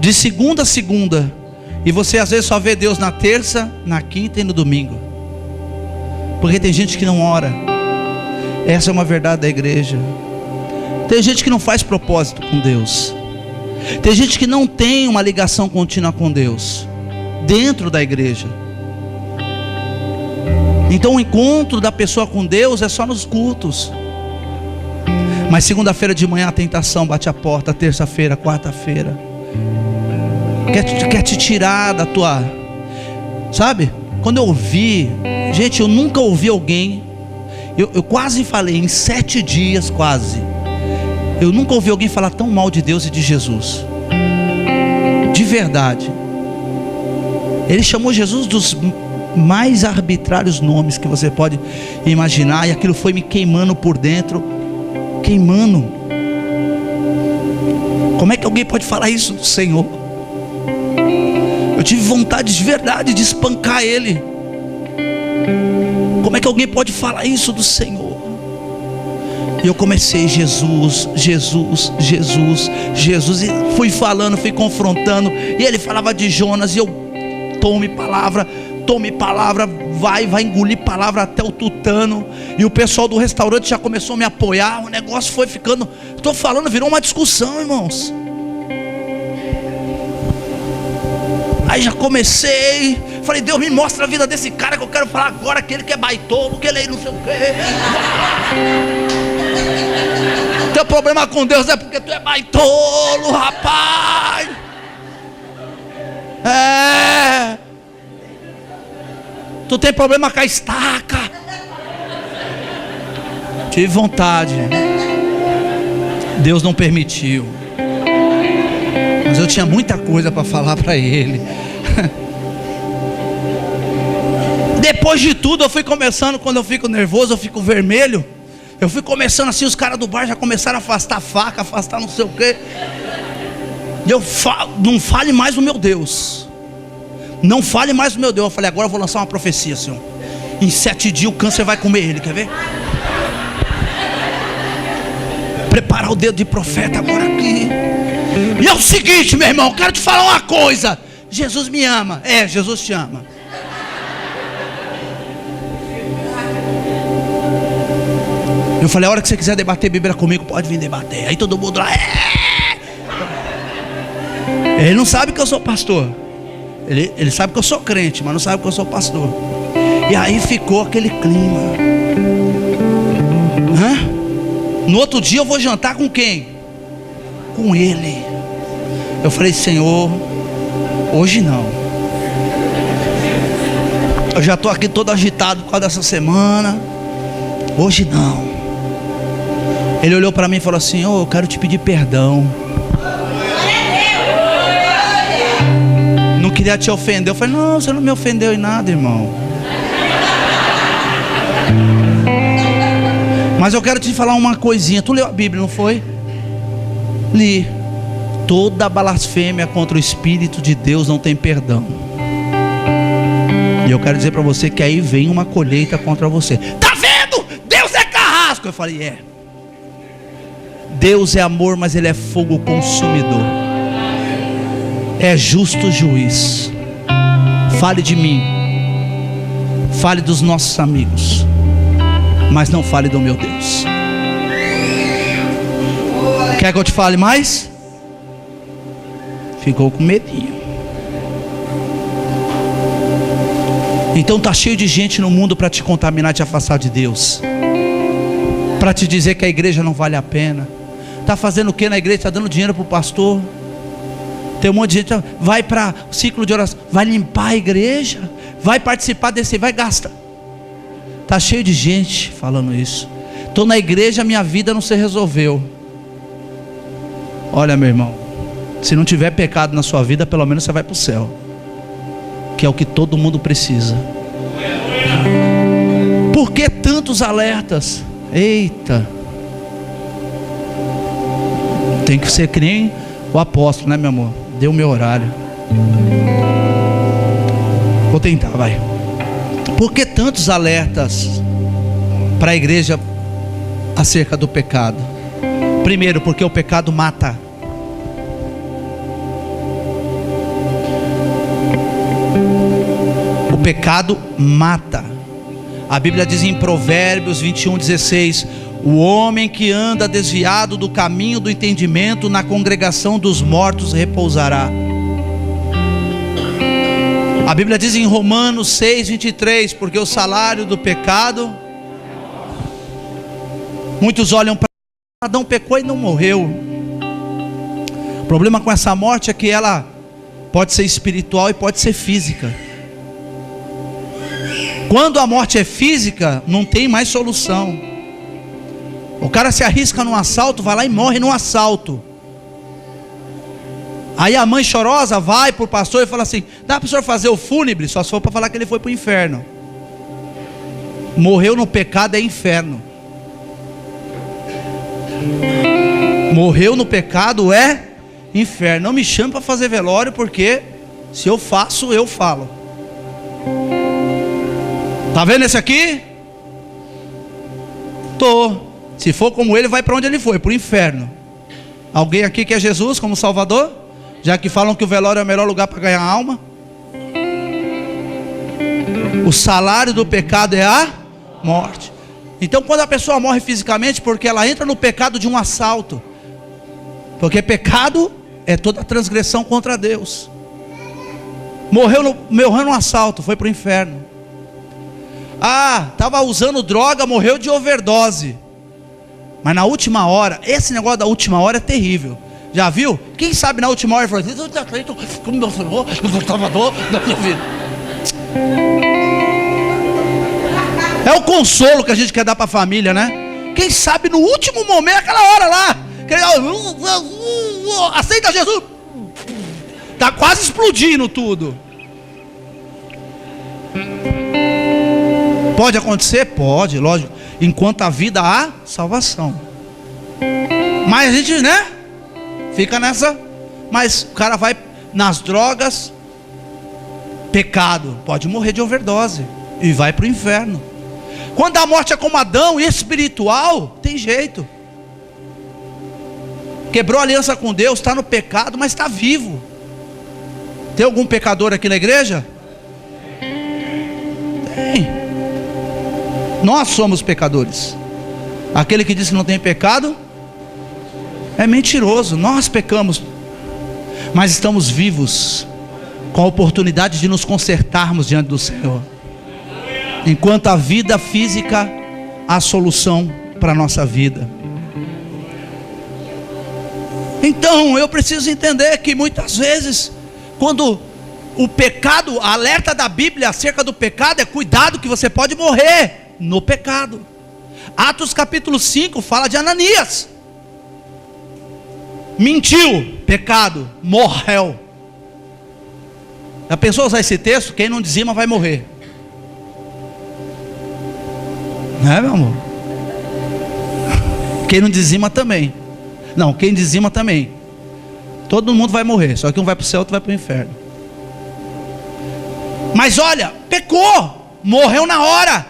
de segunda a segunda, e você às vezes só vê Deus na terça, na quinta e no domingo, porque tem gente que não ora. Essa é uma verdade da igreja. Tem gente que não faz propósito com Deus. Tem gente que não tem uma ligação contínua com Deus dentro da igreja. Então o encontro da pessoa com Deus é só nos cultos. Mas segunda-feira de manhã a tentação bate a porta, terça-feira, quarta-feira, quer te tirar da tua... Sabe? Quando eu ouvi... Gente, eu nunca ouvi alguém... Eu quase falei, em 7 dias quase, eu nunca ouvi alguém falar tão mal de Deus e de Jesus. De verdade. Ele chamou Jesus dos mais arbitrários nomes que você pode imaginar, e aquilo foi me queimando por dentro. Queimando. Como é que alguém pode falar isso do Senhor? Eu tive vontade de verdade de espancar ele. Como é que alguém pode falar isso do Senhor? E eu comecei: Jesus, Jesus, Jesus, Jesus, e fui falando, fui confrontando. E ele falava de Jonas, e eu: tome palavra, vai engolir palavra até o tutano. E o pessoal do restaurante já começou a me apoiar. O negócio foi ficando, estou falando, virou uma discussão, irmãos. Aí já comecei, falei: Deus, me mostra a vida desse cara, que eu quero falar agora, que ele que é baitolo, que ele é não sei o quê. Teu problema com Deus é porque tu é baitolo, rapaz. Tu tem problema com a estaca. Tive vontade, Deus não permitiu, mas eu tinha muita coisa para falar para ele. Depois de tudo eu fui começando, quando eu fico nervoso, eu fico vermelho, eu fui começando assim, os caras do bar já começaram a afastar a faca, afastar não sei o que. E eu falo: não fale mais do meu Deus, não fale mais do meu Deus. Eu falei: agora eu vou lançar uma profecia, Senhor. Em 7 dias o câncer vai comer ele, quer ver? Preparar o dedo de profeta agora aqui. E é o seguinte, meu irmão, eu quero te falar uma coisa. Jesus me ama. É, Jesus te ama. Eu falei, a hora que você quiser debater Bíblia comigo, pode vir debater. Aí todo mundo lá, Ele não sabe que eu sou pastor. Ele sabe que eu sou crente, mas não sabe que eu sou pastor. E aí ficou aquele clima. No outro dia eu vou jantar com quem? Com ele. Eu falei, Senhor, hoje não. Eu já estou aqui todo agitado por causa dessa semana. Hoje não. Ele olhou para mim e falou assim, eu quero te pedir perdão. Não queria te ofender. Eu falei, não, você não me ofendeu em nada, irmão. Mas eu quero te falar uma coisinha. Tu leu a Bíblia, não foi? Li. Toda blasfêmia contra o Espírito de Deus não tem perdão. E eu quero dizer para você que aí vem uma colheita contra você. Tá vendo? Deus é carrasco. Eu falei, é. Deus é amor, mas Ele é fogo consumidor. É justo juiz. Fale de mim. Fale dos nossos amigos, mas não fale do meu Deus. Quer que eu te fale mais? Ficou com medinho. Então tá cheio de gente no mundo para te contaminar, te afastar de Deus, para te dizer que a igreja não vale a pena. Tá fazendo o que na igreja? Tá dando dinheiro pro pastor. Tem um monte de gente, vai para o ciclo de oração, vai limpar a igreja, vai participar desse, vai gastar. Tá cheio de gente falando isso. Estou na igreja, minha vida não se resolveu. Olha, meu irmão, se não tiver pecado na sua vida, pelo menos você vai para o céu, que é o que todo mundo precisa. Por que tantos alertas? Eita, tem que ser que nem o apóstolo, né, meu amor? Deu o meu horário. Vou tentar, vai. Por que tantos alertas para a igreja acerca do pecado? Primeiro, porque o pecado mata. O pecado mata. A Bíblia diz em Provérbios 21:16: o homem que anda desviado do caminho do entendimento, na congregação dos mortos repousará. A Bíblia diz em Romanos 6:23: porque o salário do pecado, muitos olham para Adão pecou e não morreu. O problema com essa morte é que ela pode ser espiritual e pode ser física. Quando a morte é física, não tem mais solução. O cara se arrisca num assalto, vai lá e morre num assalto. Aí a mãe chorosa vai para o pastor e fala assim: dá para o senhor fazer o fúnebre? Só se for para falar que ele foi para o inferno. Morreu no pecado é inferno. Morreu no pecado é inferno. Não me chame para fazer velório, porque se eu faço, eu falo. Tá vendo esse aqui? Tô. Se for como ele, vai para onde ele foi, para o inferno. Alguém aqui quer Jesus como Salvador? Já que falam que o velório é o melhor lugar para ganhar alma. O salário do pecado é a morte. Então quando a pessoa morre fisicamente, porque ela entra no pecado de um assalto. Porque pecado é toda transgressão contra Deus. Morreu no assalto, foi para o inferno. Ah, estava usando droga, morreu de overdose. Mas na última hora, esse negócio da última hora é terrível. Já viu? Quem sabe na última hora falou: eu não acredito como meu Senhor, meu Salvador da minha vida. É o consolo que a gente quer dar para a família, né? Quem sabe no último momento, aquela hora lá, aceita Jesus. Tá quase explodindo tudo. Pode acontecer? Pode, lógico. Enquanto a vida há salvação. Mas a gente, né? Fica nessa. Mas o cara vai nas drogas, pecado, pode morrer de overdose e vai para o inferno. Quando a morte é como Adão, espiritual, tem jeito. quebrou a aliança com Deus, está no pecado, mas está vivo. Tem algum pecador aqui na igreja? Tem. Nós somos pecadores. Aquele que diz que não tem pecado é mentiroso. Nós pecamos, mas estamos vivos, com a oportunidade de nos consertarmos diante do Senhor. Enquanto a vida física, há solução para a nossa vida. Então eu preciso entender que muitas vezes, quando o pecado, a alerta da Bíblia acerca do pecado é cuidado que você pode morrer no pecado. Atos capítulo 5 fala de Ananias. Mentiu, pecado, morreu. Já pensou usar esse texto? Quem não dizima vai morrer. Não é, meu amor? Quem não dizima também. Não, quem dizima também. Todo mundo vai morrer, só que um vai para o céu, outro vai para o inferno. Mas olha, pecou, morreu na hora.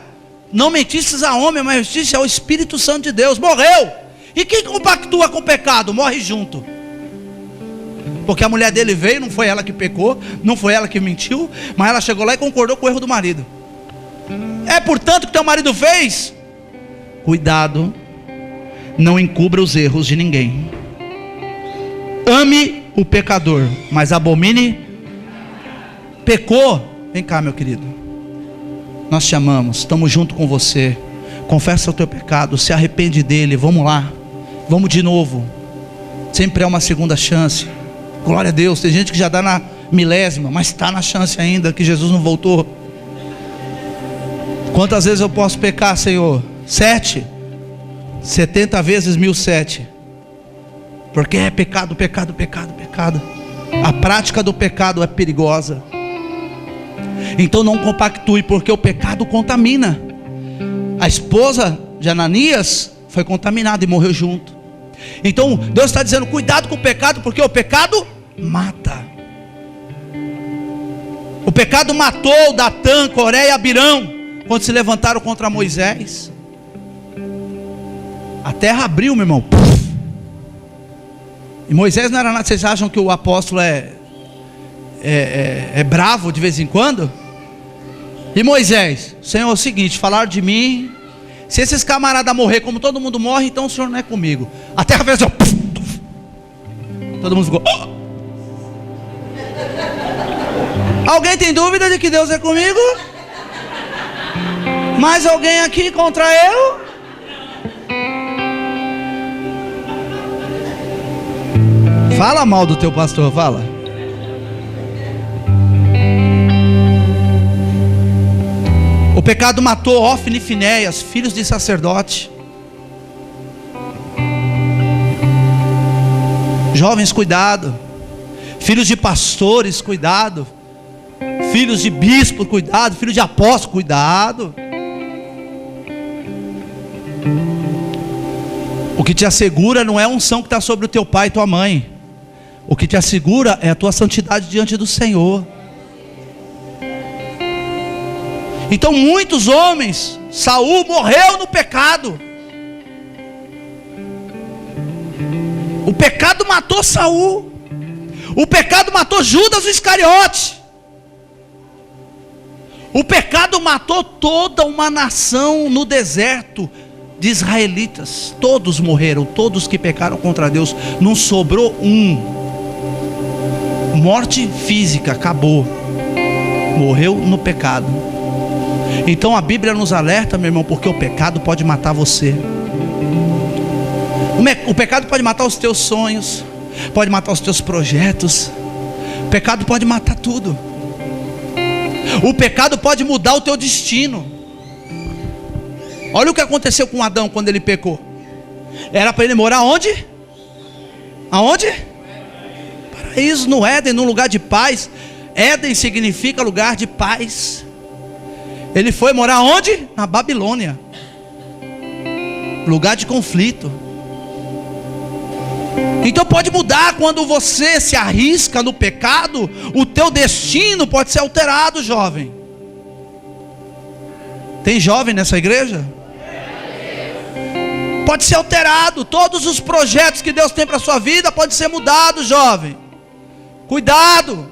Não mentistes a homem, mas mentiste ao Espírito Santo de Deus. Morreu. E quem compactua com o pecado? Morre junto. Porque a mulher dele veio, não foi ela que pecou, não foi ela que mentiu, mas ela chegou lá e concordou com o erro do marido. É portanto que teu marido fez. Cuidado, não encubra os erros de ninguém. Ame o pecador, mas abomine. Pecou, vem cá, meu querido, nós te amamos, estamos junto com você. Confessa o teu pecado, se arrepende dele. Vamos lá, vamos de novo. Sempre é uma segunda chance. Glória a Deus. Tem gente que já dá na milésima, mas está na chance ainda, que Jesus não voltou. Quantas vezes eu posso pecar, Senhor? 7, 70 vezes 1007. Porque é pecado, pecado, pecado, pecado. A prática do pecado é perigosa. Então não compactue, porque o pecado contamina. A esposa de Ananias foi contaminada e morreu junto. Então Deus está dizendo, cuidado com o pecado, porque o pecado mata. O pecado matou Datã, Coré e Abirão, quando se levantaram contra Moisés. A terra abriu, meu irmão. E Moisés não era nada. Vocês acham que o apóstolo é bravo de vez em quando? E Moisés, Senhor, é o seguinte, falaram de mim. Se esses camaradas morrer como todo mundo morre, então o Senhor não é comigo. A terra fez assim, todo mundo ficou, oh! Alguém tem dúvida de que Deus é comigo? Mais alguém aqui contra eu? Fala mal do teu pastor, fala. O pecado matou Ofni e Finéias, filhos de sacerdote. Jovens, cuidado. Filhos de pastores, cuidado. Filhos de bispo, cuidado. Filhos de apóstolo, cuidado. O que te assegura não é a unção que está sobre o teu pai e tua mãe. O que te assegura é a tua santidade diante do Senhor. Então muitos homens, Saul morreu no pecado. O pecado matou Saul. O pecado matou Judas o Iscariote. O pecado matou toda uma nação no deserto de israelitas. Todos morreram, todos que pecaram contra Deus. Não sobrou um. Morte física, acabou. Morreu no pecado. Então a Bíblia nos alerta, meu irmão, porque o pecado pode matar você. O pecado pode matar os teus sonhos, pode matar os teus projetos. O pecado pode matar tudo. O pecado pode mudar o teu destino. Olha o que aconteceu com Adão quando ele pecou. Era para ele morar onde? Aonde? Paraíso, no Éden, num lugar de paz. Éden significa lugar de paz. Ele foi morar onde? Na Babilônia. Lugar de conflito. Então pode mudar quando você se arrisca no pecado. O teu destino pode ser alterado, jovem. Tem jovem nessa igreja? pode ser alterado. Todos os projetos que Deus tem para a sua vida podem ser mudados, jovem. Cuidado.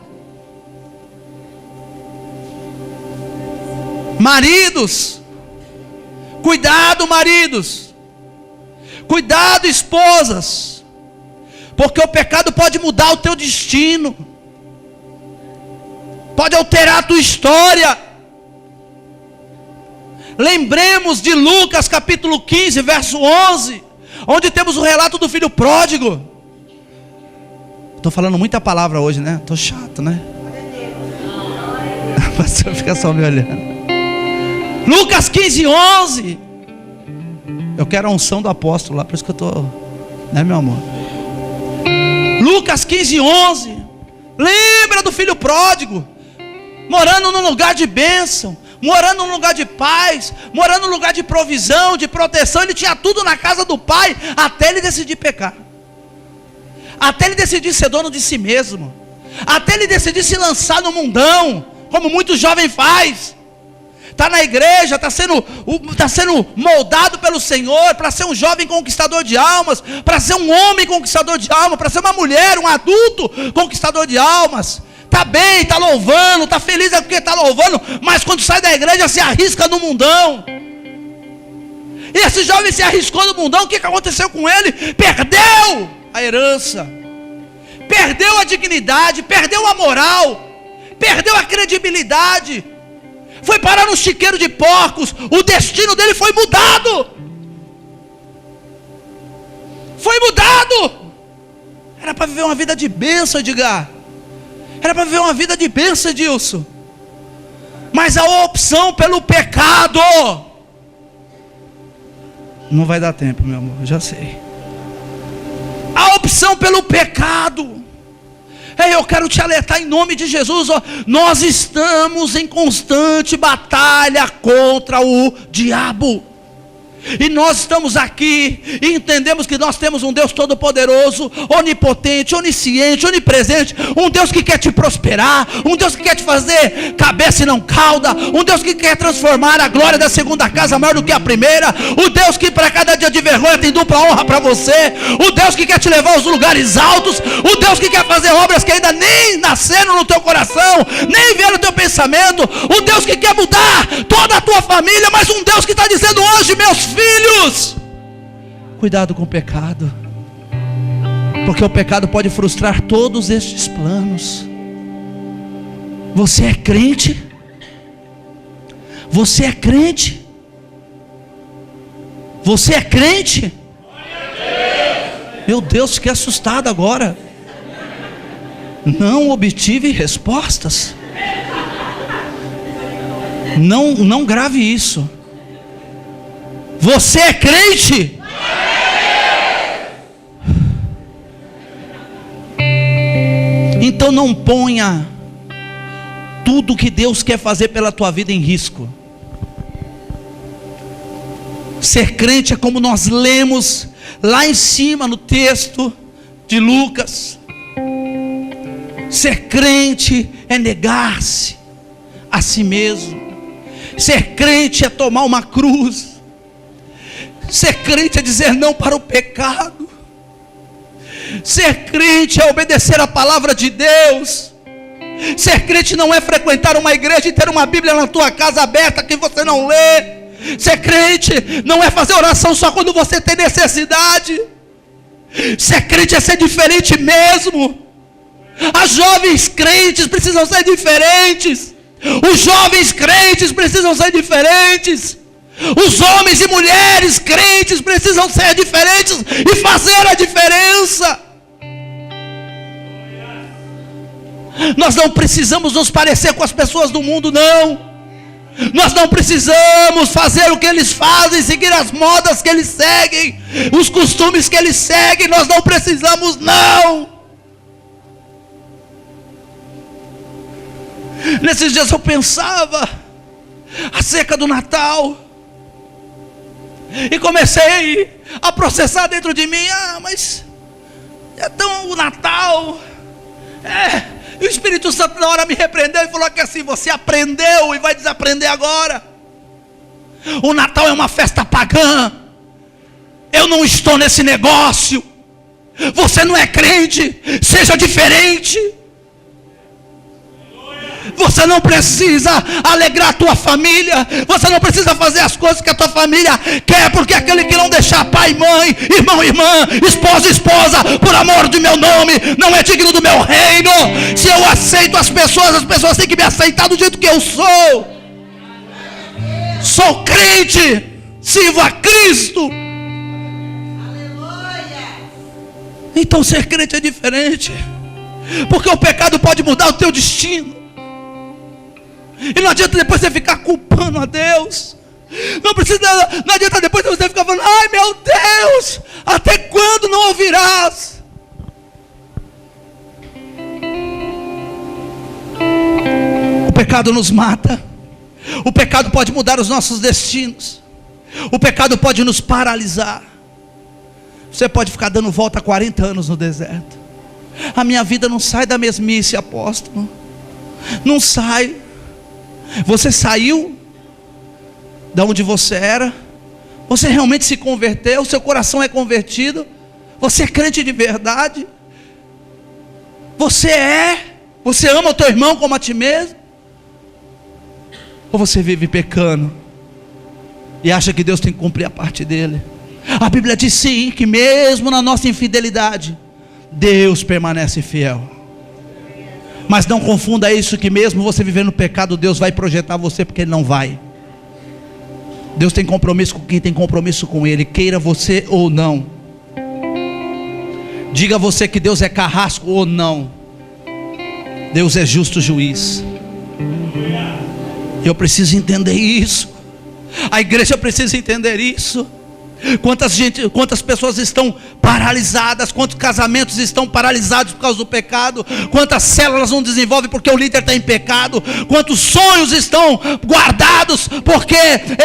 Maridos, cuidado, maridos. Cuidado, esposas, porque o pecado pode mudar o teu destino, pode alterar a tua história. Lembremos de Lucas capítulo 15, verso 11, onde temos o relato do filho pródigo. Estou falando muita palavra hoje, né? Estou chato, né? O pastor fica só me olhando. Lucas 15, 11. Eu quero a unção do apóstolo lá, por isso que eu estou, né, meu amor? Lucas 15, 11. Lembra do filho pródigo, morando num lugar de bênção, morando num lugar de paz, morando num lugar de provisão, de proteção. Ele tinha tudo na casa do pai, até ele decidir pecar, até ele decidir ser dono de si mesmo, até ele decidir se lançar no mundão, como muitos jovens faz. Está na igreja, está sendo moldado pelo Senhor, para ser um jovem conquistador de almas, para ser um homem conquistador de almas, para ser uma mulher, um adulto conquistador de almas. Está bem, está louvando, está feliz porque está louvando, mas quando sai da igreja se arrisca no mundão. E esse jovem se arriscou no mundão. O que aconteceu com ele? Perdeu a herança, perdeu a dignidade, perdeu a moral, perdeu a credibilidade. Foi parar no chiqueiro de porcos. O destino dele foi mudado. Foi mudado. Era para viver uma vida de bênção, Edgar. Era para viver uma vida de bênção, Edilson. Mas a opção pelo pecado. Não vai dar tempo, meu amor, eu já sei. A opção pelo pecado. Ei, eu quero te alertar em nome de Jesus, ó, nós estamos em constante batalha contra o diabo. E nós estamos aqui e entendemos que nós temos um Deus todo-poderoso, onipotente, onisciente, onipresente, um Deus que quer te prosperar, um Deus que quer te fazer cabeça e não cauda, um Deus que quer transformar a glória da segunda casa maior do que a primeira, o Deus que para cada dia de vergonha tem dupla honra para você, o Deus que quer te levar aos lugares altos, o Deus que quer fazer obras que ainda nem nasceram no teu coração, nem vieram no teu pensamento, o Deus que quer mudar toda a tua família, mas um Deus que está dizendo hoje, meus filhos, cuidado com o pecado, porque o pecado pode frustrar todos estes planos. Você é crente? Você é crente? Você é crente? Meu Deus, fiquei assustado agora. Não obtive respostas. Não grave isso. Você é crente? Então não ponha tudo que Deus quer fazer pela tua vida em risco. Ser crente é como nós lemos lá em cima no texto de Lucas. Ser crente é negar-se a si mesmo. Ser crente é tomar uma cruz. Ser crente é dizer não para o pecado. Ser crente é obedecer a palavra de Deus. Ser crente não é frequentar uma igreja e ter uma Bíblia na tua casa aberta que você não lê. Ser crente não é fazer oração só quando você tem necessidade. Ser crente é ser diferente mesmo. As jovens crentes precisam ser diferentes. Os jovens crentes precisam ser diferentes. Os homens e mulheres crentes precisam ser diferentes e fazer a diferença. Nós não precisamos nos parecer com as pessoas do mundo, não. Nós não precisamos fazer o que eles fazem, seguir as modas que eles seguem, os costumes que eles seguem. Nós não precisamos, não. Nesses dias eu pensava acerca do Natal. E comecei a processar dentro de mim. Mas então o Natal e o Espírito Santo na hora me repreendeu e falou que assim, você aprendeu e vai desaprender agora. O Natal é uma festa pagã. Eu não estou nesse negócio. Você não é crente, seja diferente. Você não precisa alegrar a tua família. Você não precisa fazer as coisas que a tua família quer. Porque aquele que não deixar pai, mãe, irmão, irmã, esposa, esposa, por amor do meu nome, não é digno do meu reino. Se eu aceito as pessoas têm que me aceitar do jeito que eu sou. Sou crente, sirvo a Cristo. Então ser crente é diferente. Porque o pecado pode mudar o teu destino. E não adianta depois você ficar culpando a Deus. Não adianta depois você ficar falando: ai meu Deus, até quando não ouvirás? O pecado nos mata. O pecado pode mudar os nossos destinos. O pecado pode nos paralisar. Você pode ficar dando volta há 40 anos no deserto. A minha vida não sai da mesmice, apóstolo. Não sai. Você saiu da onde você era? Você realmente se converteu? Seu coração é convertido? Você é crente de verdade? Você ama o teu irmão como a ti mesmo? Ou você vive pecando e acha que Deus tem que cumprir a parte dele? A Bíblia diz sim, que mesmo na nossa infidelidade, Deus permanece fiel. Mas não confunda isso, que mesmo você vivendo no pecado, Deus vai projetar você, porque Ele não vai. Deus tem compromisso com quem tem compromisso com Ele, queira você ou não. Diga você que Deus é carrasco ou não. Deus é justo juiz. Eu preciso entender isso. A igreja precisa entender isso. Quantas pessoas estão paralisadas, quantos casamentos estão paralisados por causa do pecado, quantas células não desenvolvem porque o líder está em pecado, quantos sonhos estão guardados porque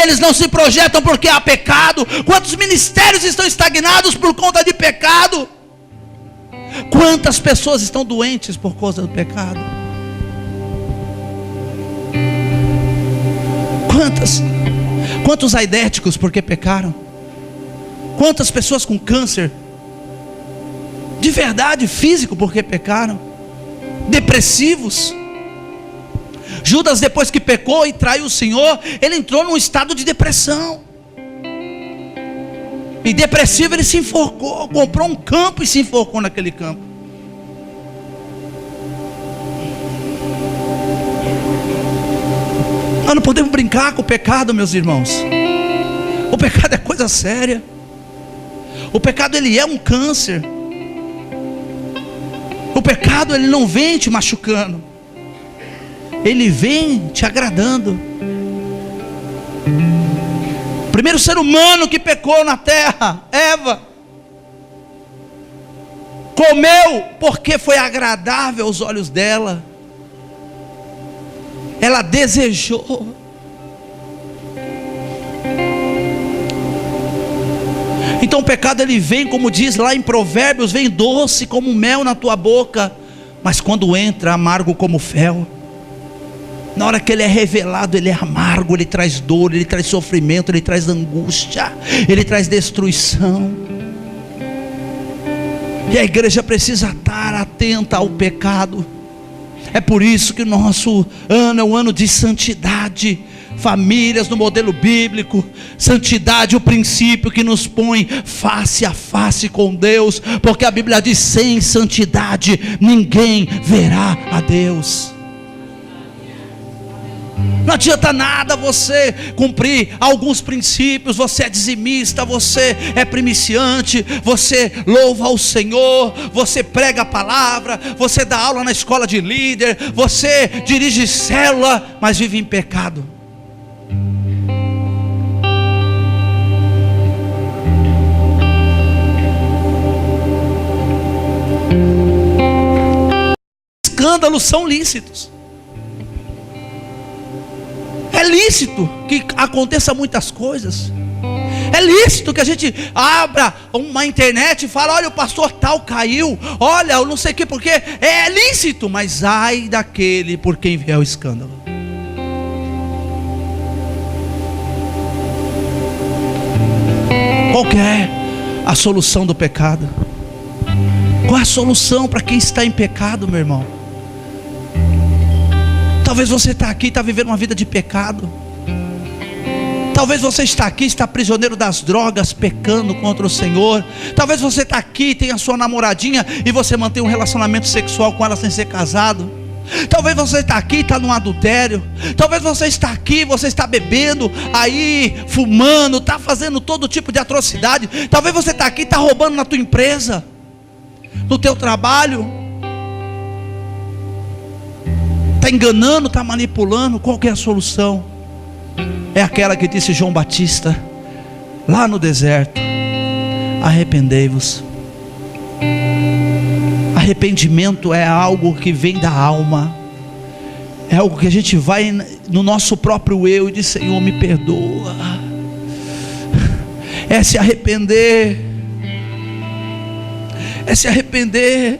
eles não se projetam porque há pecado, quantos ministérios estão estagnados por conta de pecado, quantas pessoas estão doentes por causa do pecado, quantos aidéticos porque pecaram. Quantas pessoas com câncer de verdade, físico, porque pecaram. Depressivos. Judas, depois que pecou e traiu o Senhor, ele entrou num estado de depressão. E depressivo, ele se enforcou, comprou um campo e se enforcou naquele campo. Nós não podemos brincar com o pecado, meus irmãos. O pecado é coisa séria. O pecado, ele é um câncer. O pecado, ele não vem te machucando, ele vem te agradando. O primeiro ser humano que pecou na terra, Eva, comeu porque foi agradável aos olhos dela. Ela desejou. Então o pecado, ele vem, como diz lá em Provérbios, vem doce como mel na tua boca, mas quando entra, amargo como fel. Na hora que ele é revelado, ele é amargo, ele traz dor, ele traz sofrimento, ele traz angústia, ele traz destruição. E a igreja precisa estar atenta ao pecado. É por isso que o nosso ano é um ano de santidade. Famílias no modelo bíblico, santidade, o princípio que nos põe face a face com Deus, porque a Bíblia diz: sem santidade ninguém verá a Deus. Não adianta nada você cumprir alguns princípios, você é dizimista, você é primiciante, você louva ao Senhor, você prega a palavra, você dá aula na escola de líder, você dirige célula, mas vive em pecado. Escândalos são lícitos. É lícito que aconteça muitas coisas. É lícito que a gente abra uma internet e fale: olha, o pastor tal caiu, olha, eu não sei o que, porque é lícito. Mas ai daquele por quem vier o escândalo. a solução do pecado? Qual é a solução para quem está em pecado, meu irmão? Talvez você está aqui e está vivendo uma vida de pecado. Talvez você está aqui, está prisioneiro das drogas, pecando contra o Senhor. Talvez você está aqui, tem a sua namoradinha e você mantém um relacionamento sexual com ela sem ser casado. Talvez você está aqui, está num adultério. Talvez você está aqui, você está bebendo, aí fumando, está fazendo todo tipo de atrocidade. Talvez você está aqui, está roubando na tua empresa, no teu trabalho, está enganando, está manipulando. Qual que é a solução? É aquela que disse João Batista lá no deserto: arrependei-vos. Arrependimento é algo que vem da alma, é algo que a gente vai no nosso próprio eu e diz: Senhor, me perdoa. É se arrepender, é se arrepender.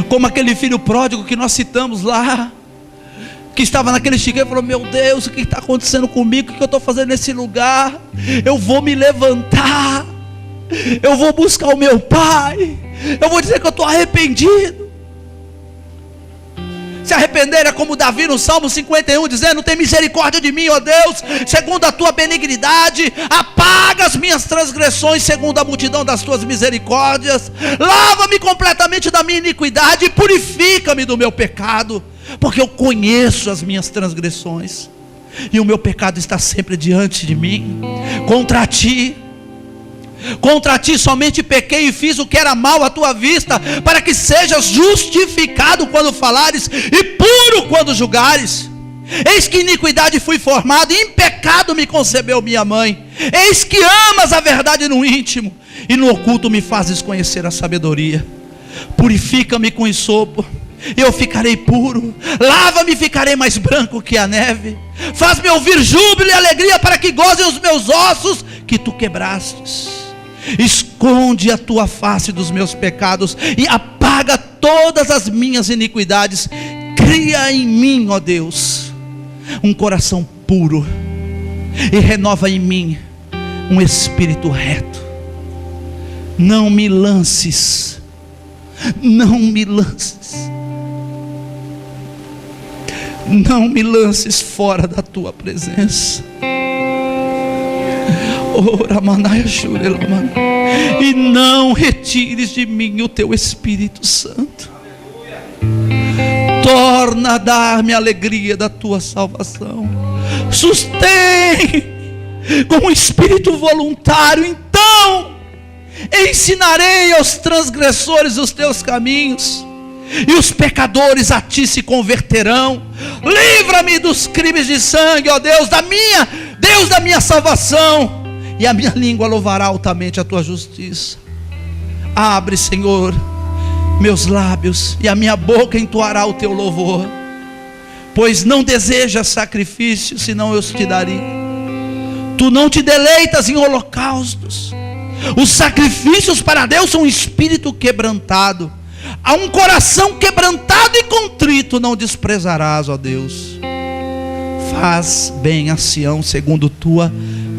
Como aquele filho pródigo que nós citamos lá, que estava naquele chiqueiro e falou: meu Deus, o que está acontecendo comigo? O que eu estou fazendo nesse lugar? Eu vou me levantar, eu vou buscar o meu pai, eu vou dizer que eu estou arrependido. Se arrepender é como Davi no Salmo 51 dizendo: tem misericórdia de mim, ó Deus, segundo a tua benignidade, apaga as minhas transgressões segundo a multidão das tuas misericórdias, lava-me completamente da minha iniquidade e purifica-me do meu pecado, porque eu conheço as minhas transgressões e o meu pecado está sempre diante de mim. Contra ti somente pequei e fiz o que era mal à tua vista, para que sejas justificado quando falares e puro quando julgares. Eis que iniquidade fui formado, e em pecado me concebeu minha mãe. Eis que amas a verdade no íntimo, e no oculto me fazes conhecer a sabedoria. Purifica-me com esopo, e eu ficarei puro. Lava-me e ficarei mais branco que a neve. Faz-me ouvir júbilo e alegria, para que gozem os meus ossos que tu quebrastes. Esconde a tua face dos meus pecados e apaga todas as minhas iniquidades. Cria em mim, ó Deus, um coração puro, e renova em mim um espírito reto. Não me lances fora da tua presença. E não retires de mim o teu Espírito Santo. Torna a dar-me a alegria da tua salvação. Sustém com um espírito voluntário. Então ensinarei aos transgressores os teus caminhos, e os pecadores a ti se converterão. Livra-me dos crimes de sangue, ó Deus da minha salvação, e a minha língua louvará altamente a tua justiça. Abre, Senhor, meus lábios, e a minha boca entoará o teu louvor. Pois não desejas sacrifício, senão eu te daria. Tu não te deleitas em holocaustos. Os sacrifícios para Deus são um espírito quebrantado. A um coração quebrantado e contrito não desprezarás, ó Deus. Faz bem a Sião segundo tua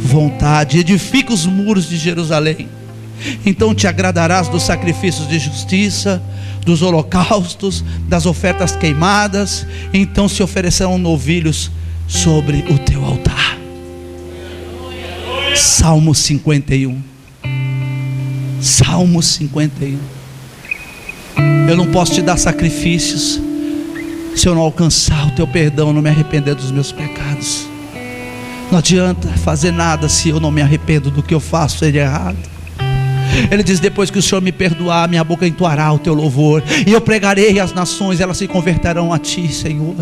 vontade, edifica os muros de Jerusalém. Então te agradarás dos sacrifícios de justiça, dos holocaustos, das ofertas queimadas. Então se oferecerão novilhos sobre o teu altar. Salmo 51. Salmo 51. Eu não posso te dar sacrifícios se eu não alcançar o teu perdão, não me arrepender dos meus pecados. Não adianta fazer nada se eu não me arrependo do que eu faço de errado. Ele diz: depois que o Senhor me perdoar, minha boca entoará o teu louvor, e eu pregarei às nações, elas se converterão a ti, Senhor.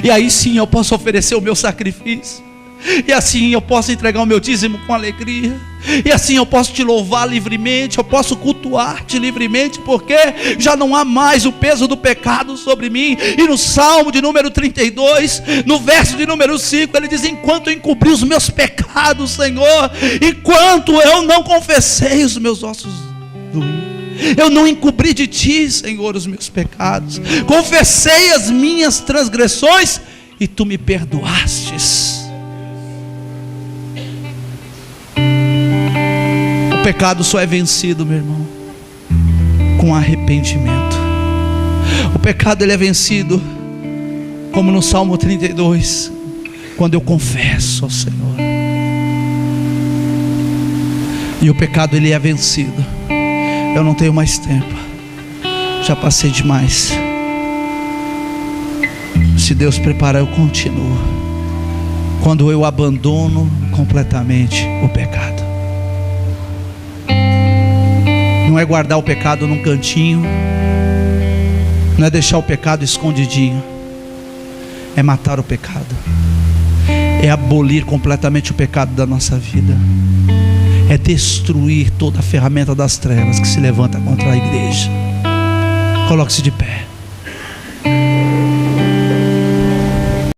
E aí sim eu posso oferecer o meu sacrifício, e assim eu posso entregar o meu dízimo com alegria, e assim eu posso te louvar livremente, eu posso cultuar-te livremente, porque já não há mais o peso do pecado sobre mim. E no Salmo de número 32, no verso de número 5, ele diz: enquanto eu encobri os meus pecados, Senhor, enquanto eu não confessei, os meus ossos doíram. Eu não encobri de ti, Senhor, os meus pecados, confessei as minhas transgressões, e tu me perdoastes. pecado só é vencido, meu irmão, com arrependimento. O pecado ele é vencido, como no Salmo 32, quando eu confesso ao Senhor. E o pecado ele é vencido. Eu não tenho mais tempo, já passei demais. Se Deus preparar, eu continuo. Quando eu abandono completamente o pecado. Não é guardar o pecado num cantinho, não é deixar o pecado escondidinho, é matar o pecado, é abolir completamente o pecado da nossa vida, é destruir toda a ferramenta das trevas que se levanta contra a igreja. Coloque-se de pé.